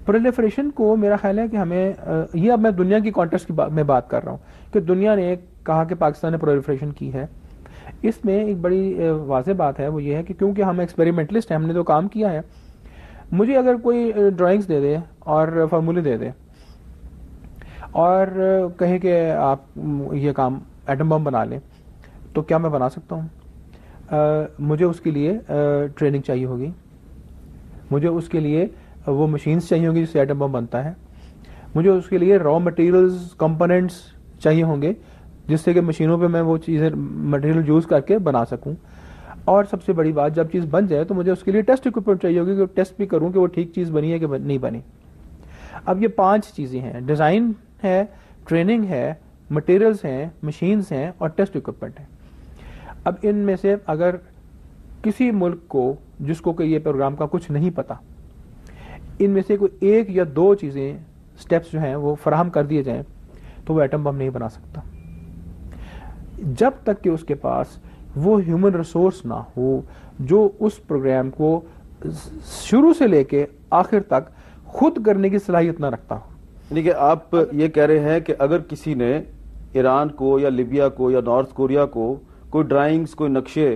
B: پرولیفریشن کو میرا خیال ہے کہ ہمیں, یہ اب میں دنیا کی کانٹیکسٹ میں بات کر رہا ہوں کہ دنیا نے کہا کہ پاکستان نے پرولیفریشن کی ہے. اس میں ایک بڑی واضح بات ہے, وہ یہ ہے کہ کیونکہ ہم ایکسپیریمنٹلسٹ ہیں, ہم نے تو کام کیا ہے. مجھے اگر کوئی ڈرائنگز دے دے اور فارمولے دے دے اور کہے کہ آپ یہ کام ایٹم بم بنا لیں, تو کیا میں بنا سکتا ہوں؟ مجھے اس کے لیے ٹریننگ چاہیے ہوگی, مجھے اس کے لیے وہ مشینز چاہیے ہوں گی جس سے ایٹم بم بنتا ہے, مجھے اس کے لیے را مٹیریلز, کمپوننٹس چاہیے ہوں گے جس سے کہ مشینوں پہ میں وہ چیزیں مٹیریل یوز کر کے بنا سکوں. اور سب سے بڑی بات, جب چیز بن جائے تو مجھے اس کے لیے ٹیسٹ اکوپمنٹ چاہیے ہوگی کہ ٹیسٹ بھی کروں کہ وہ ٹھیک چیز بنی ہے کہ نہیں بنی. اب یہ 5 چیزیں ہیں, ڈیزائن ہے, ٹریننگ ہے, مٹیریلز ہیں, مشینز ہیں اور ٹیسٹ اکوپمنٹ ہے. اب ان میں سے اگر کسی ملک کو جس کو کہ یہ پروگرام کا کچھ نہیں پتا, ان میں سے کوئی 1 یا 2 چیزیں, سٹیپس جو ہیں وہ فراہم کر دیے جائیں, تو وہ ایٹم بم نہیں بنا سکتا. جب تک کہ اس کے پاس وہ ہیومن ریسورس نہ ہو جو اس پروگرام کو شروع سے لے کے آخر تک خود کرنے کی صلاحیت نہ رکھتا ہو.
A: یعنی کہ آپ یہ کہہ رہے ہیں کہ اگر کسی نے ایران کو یا لیبیا کو یا نارتھ کوریا کو کوئی ڈرائنگز, کوئی نقشے,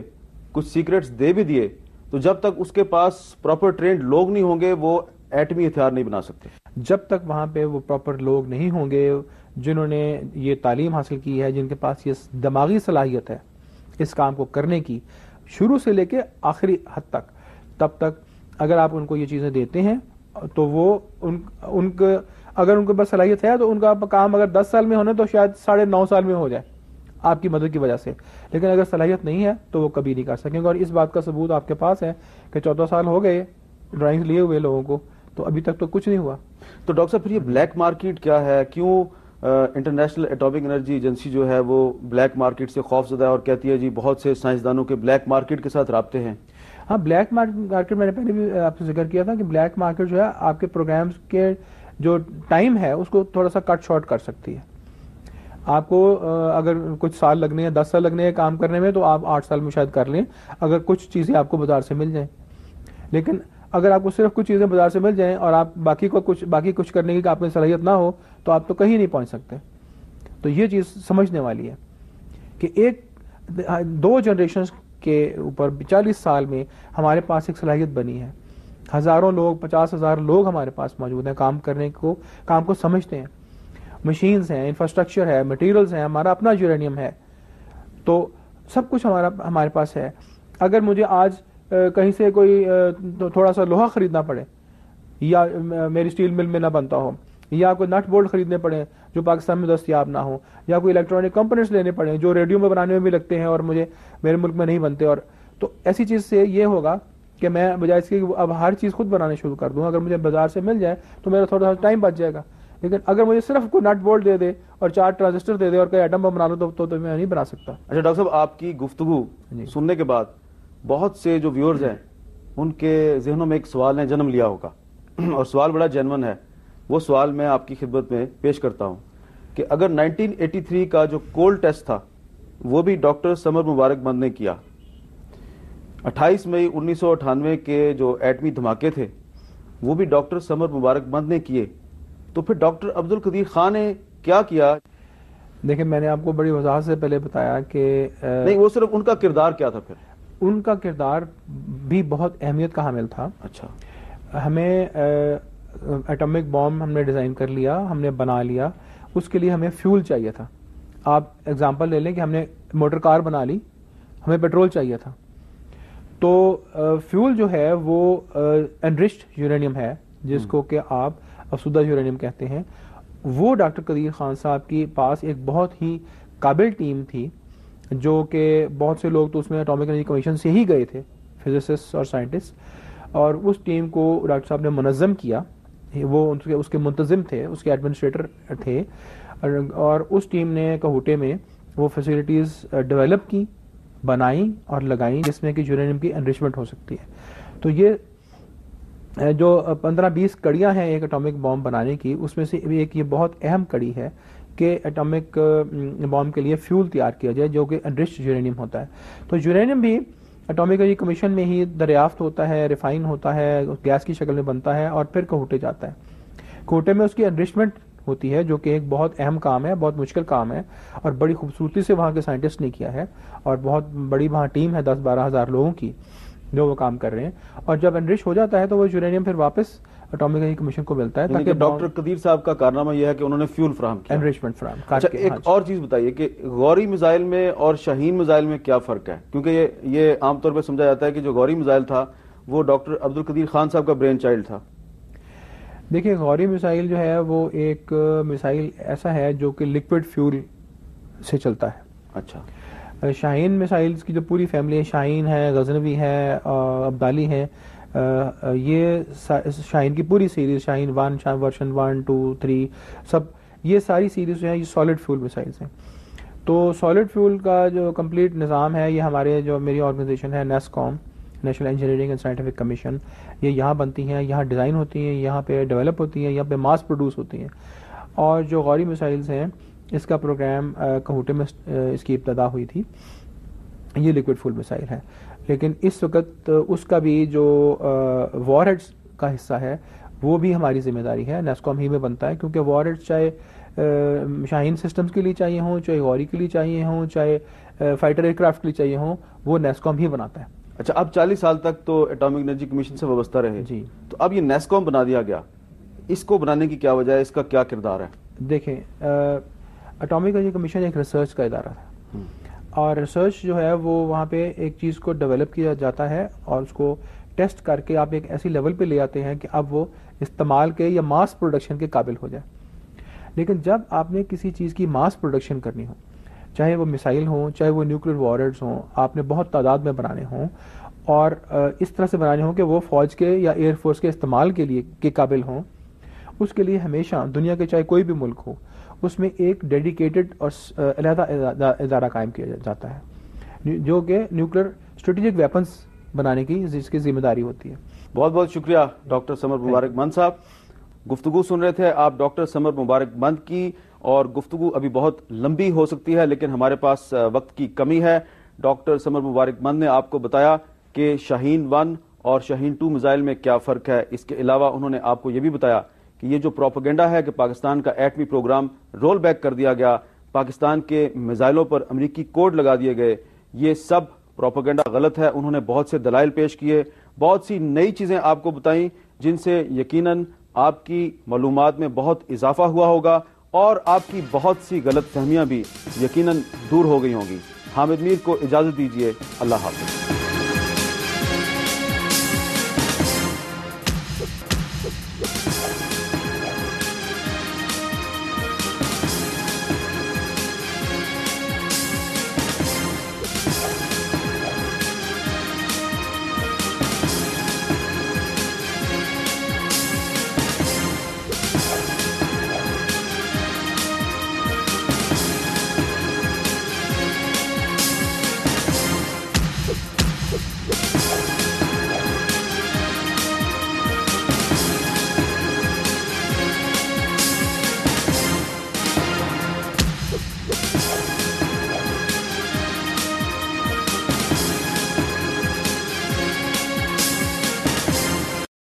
A: کچھ سیکرٹس دے بھی دیے, تو جب تک اس کے پاس پراپر ٹرینڈ لوگ نہیں ہوں گے وہ ایٹمی ہتھیار نہیں بنا سکتے.
B: جب تک وہاں پہ وہ پراپر لوگ نہیں ہوں گے جنہوں نے یہ تعلیم حاصل کی ہے, جن کے پاس یہ دماغی صلاحیت ہے اس کام کو کرنے کی شروع سے لے کے آخری حد تک, تب تک اگر آپ ان کو یہ چیزیں دیتے ہیں تو وہ ان اگر ان کے پاس صلاحیت ہے تو ان کا کام اگر 10 سال میں ہونا تو شاید 9.5 سال میں ہو جائے آپ کی مدد کی وجہ سے. لیکن اگر صلاحیت نہیں ہے تو وہ کبھی نہیں کر سکیں گے. اور اس بات کا ثبوت آپ کے پاس ہے کہ 14 سال ہو گئے ڈرائنگ لیے ہوئے لوگوں کو, تو ابھی تک تو کچھ نہیں ہوا.
A: تو ڈاکٹر صاحب پھر یہ بلیک مارکیٹ کیا ہے؟ کیوں انٹرنیشنل ایٹامک انرجی ایجنسی جو ہے وہ بلیک مارکیٹ سے خوف زدہ ہے اور کہتی ہے جی بہت سے سائنسدانوں کے بلیک مارکیٹ کے ساتھ رابطے ہیں؟
B: ہاں, بلیک مارکیٹ میں نے پہلے بھی آپ سے ذکر کیا تھا کہ بلیک مارکیٹ جو ہے آپ کے پروگرامز کے جو ٹائم ہے اس کو تھوڑا سا کٹ شارٹ کر سکتی ہے. آپ کو اگر کچھ سال لگنے ہیں, 10 سال لگنے ہیں کام کرنے میں, تو آپ 8 سال میں شاید کر لیں اگر کچھ چیزیں آپ کو بازار سے مل جائیں. لیکن اگر آپ کو صرف کچھ چیزیں بازار سے مل جائیں اور آپ باقی کچھ کرنے کی آپ میں صلاحیت نہ ہو تو آپ تو کہیں نہیں پہنچ سکتے. تو یہ چیز سمجھنے والی ہے کہ 2 جنریشنز کے اوپر 40 سال میں ہمارے پاس ایک صلاحیت بنی ہے. ہزاروں لوگ, 50,000 لوگ ہمارے پاس موجود ہیں کام کرنے کو, کام کو سمجھتے ہیں. مشینز ہیں, انفراسٹرکچر ہے, مٹیریلز ہیں, ہمارا اپنا یورینیم ہے, تو سب کچھ ہمارے پاس ہے. اگر مجھے آج کہیں سے کوئی تھوڑا سا لوہا خریدنا پڑے, یا میری اسٹیل مل میں نہ بنتا ہو, یا کوئی نٹ بولٹ خریدنے پڑے جو پاکستان میں دستیاب نہ ہو, یا کوئی الیکٹرانک کمپوننٹس لینے پڑے جو ریڈیو میں بنانے میں بھی لگتے ہیں اور میرے ملک میں نہیں بنتے, اور تو ایسی چیز سے یہ ہوگا کہ میں بجائے اس کے اب ہر چیز خود بنانے شروع کر دوں. اگر مجھے بازار سے مل جائے تو میرا تھوڑا سا ٹائم بچ جائے گا. لیکن اگر مجھے صرف کوئی نٹ بولٹ دے دے اور 4 ٹرانزسٹر دے دے اور کوئی ایٹم بم بنا لو تو میں نہیں بنا سکتا.
A: اچھا ڈاکٹر صاحب, آپ کی گفتگو سننے کے بعد بہت سے جو ویورز ہیں ان کے ذہنوں میں ایک سوال نے جنم لیا ہوگا, اور سوال بڑا جینون ہے. وہ سوال میں آپ کی خدمت میں پیش کرتا ہوں کہ اگر 1983 کا جو کول ٹیسٹ تھا وہ بھی ڈاکٹر سمر مبارک بند نے کیا, 28 مئی 1998 کے جو ایٹمی دھماکے تھے وہ بھی ڈاکٹر سمر مبارک بند نے کیے, تو پھر ڈاکٹر عبد القدیر خان نے کیا کیا؟
B: دیکھیں, میں نے آپ کو بڑی وضاحت سے پہلے بتایا کہ
A: نہیں, وہ صرف ان کا کردار کیا تھا. پھر
B: ان کا کردار بھی بہت اہمیت کا حامل تھا.
A: اچھا,
B: ہمیں ایٹمک بام ہم نے ڈیزائن کر لیا, ہم نے بنا لیا, اس کے لیے ہمیں فیول چاہیے تھا. آپ ایگزامپل لے لیں کہ ہم نے موٹر کار بنا لی, ہمیں پیٹرول چاہیے تھا. تو فیول جو ہے وہ انرچڈ یورینیم ہے, جس کو کہ آپ افسودہ یورینیم کہتے ہیں. وہ ڈاکٹر قدیر خان صاحب کے پاس ایک بہت ہی قابل ٹیم تھی, جو کہ بہت سے لوگ تو اس میں ایٹامک انرجی کمیشن سے ہی گئے تھے, فزسسٹ اور سائنٹسٹ, اور اس ٹیم کو ڈاکٹر صاحب نے منظم کیا. وہ اس کے منتظم تھے, اس کے ایڈمنسٹریٹر تھے, اور اس ٹیم نے کہوٹے میں وہ فیسلٹیز ڈیولپ کی, بنائیں اور لگائیں جس میں کہ یورینیم کی انریچمنٹ ہو سکتی ہے. تو یہ جو 15-20 کڑیاں ہیں ایک ایٹامک بام بنانے کی, اس میں سے ایک یہ بہت اہم کڑی ہے کہ ایٹامک بام کے لیے فیول تیار کیا جائے جو کہ انرچڈ یورینیم ہوتا ہے. تو یورینیم بھی ایٹامک انرجی کمیشن میں ہی دریافت ہوتا ہے, ریفائن ہوتا ہے, گیس کی شکل میں بنتا ہے اور پھر کہوٹے جاتا ہے. کہوٹے میں اس کی انرچمنٹ ہوتی ہے جو کہ ایک بہت اہم کام ہے, بہت مشکل کام ہے, اور بڑی خوبصورتی سے وہاں کے سائنٹسٹ نے کیا ہے, اور بہت بڑی وہاں ٹیم ہے 10-12 ہزار لوگوں کی جو وہ کام کر رہے ہیں. اور جب انرچ ہو جاتا ہے تو وہ یورینیم پھر واپس ایٹامک انرجی کمیشن کو ملتا ہے.
A: تاکہ ڈاکٹر قدیر صاحب کا کارنامہ یہ ہے کہ انہوں نے فیول فراہم کیا,
B: انریچمنٹ فراہم.
A: اچھا, ایک اور چیز بتائیے کہ غوری میزائل میں اور شاہین میزائل میں کیا فرق ہے؟ کیونکہ یہ عام طور پہ سمجھا جاتا ہے کہ جو غوری میزائل تھا وہ ڈاکٹر عبد القدیر خان صاحب کا برین چائلڈ تھا.
B: دیکھیں, غوری میزائل جو ہے وہ ایک میزائل ایسا ہے جو کہ لکوڈ فیول سے چلتا ہے.
A: اچھا,
B: شاہین میزائلز کی جو پوری فیملی ہے, شاہین ہے, غزنوی ہے, عبدالی ہے, یہ شاہین کی پوری سیریز, شاہین 1 ورژن 1 2 3 سب, یہ ساری سیریز جو ہے یہ سالڈ فیول میزائلز ہیں. تو سالڈ فیول کا جو کمپلیٹ نظام ہے یہ ہمارے جو میری آرگنائزیشن ہے NASSCOM, national engineering and scientific commission, یہ یہاں بنتی ہیں, یہاں ڈیزائن ہوتی ہیں, یہاں پہ ڈیولپ ہوتی ہیں, یہاں پہ ماس پروڈیوس ہوتی ہیں. اور جو غوری میزائلز ہیں اس کا پروگرام کہوٹے میں اس کی ابتدا ہوئی تھی. یہ لکوڈ فیول میزائل ہے, لیکن اس وقت اس کا بھی جو وار ہیڈز کا حصہ ہے وہ بھی ہماری ذمہ داری ہے, نیسکوم ہی میں بنتا ہے. کیونکہ وار ہیڈز چاہے شاہین سسٹمز کے لیے چاہیے ہوں, چاہے غوری کے لیے چاہیے ہوں, چاہے فائٹر ایئر کرافٹ کے لیے چاہیے ہوں, وہ نیسکوم ہی بناتا ہے.
A: اچھا, اب 40 سال تک تو ایٹامک انرجی کمیشن سے وابستہ رہے
B: جی,
A: تو اب یہ نیسکوم بنا دیا گیا, اس کو بنانے کی کیا وجہ ہے, اس کا کیا کردار ہے؟
B: دیکھیں, ایٹامک انرجی کمیشن ایک ریسرچ کا ادارہ تھا, اور ریسرچ جو ہے وہ وہاں پہ ایک چیز کو ڈیولپ کیا جاتا ہے اور اس کو ٹیسٹ کر کے آپ ایک ایسی لیول پہ لے آتے ہیں کہ اب وہ استعمال کے یا ماس پروڈکشن کے قابل ہو جائے. لیکن جب آپ نے کسی چیز کی ماس پروڈکشن کرنی ہو, چاہے وہ میسائل ہوں, چاہے وہ نیوکلیر وارہیڈز ہوں, آپ نے بہت تعداد میں بنانے ہوں اور اس طرح سے بنانے ہوں کہ وہ فوج کے یا ایئر فورس کے استعمال کے لیے کے قابل ہوں, اس کے لیے ہمیشہ دنیا کے چاہے کوئی بھی ملک ہو اس میں ایک ڈیڈیکیٹڈ اور علیحدہ ادارہ قائم کیا جاتا ہے جو کہ نیوکلیر اسٹریٹجک ویپنز بنانے کی جس کی ذمہ داری ہوتی ہے.
A: بہت بہت شکریہ ڈاکٹر سمر مبارک مند صاحب. گفتگو سن رہے تھے آپ ڈاکٹر سمر مبارک مند کی, اور گفتگو ابھی بہت لمبی ہو سکتی ہے لیکن ہمارے پاس وقت کی کمی ہے. ڈاکٹر سمر مبارک مند نے آپ کو بتایا کہ شاہین 1 اور شاہین 2 میزائل میں کیا فرق ہے. اس کے علاوہ انہوں نے آپ کو یہ بھی بتایا کہ یہ جو پروپیگنڈا ہے کہ پاکستان کا ایٹمی پروگرام رول بیک کر دیا گیا, پاکستان کے میزائلوں پر امریکی کوڈ لگا دیے گئے, یہ سب پروپیگنڈا غلط ہے. انہوں نے بہت سے دلائل پیش کیے, بہت سی نئی چیزیں آپ کو بتائیں جن سے یقیناً آپ کی معلومات میں بہت اضافہ ہوا ہوگا اور آپ کی بہت سی غلط فہمیاں بھی یقیناً دور ہو گئی ہوں گی. حامد میر کو اجازت دیجیے. اللہ حافظ.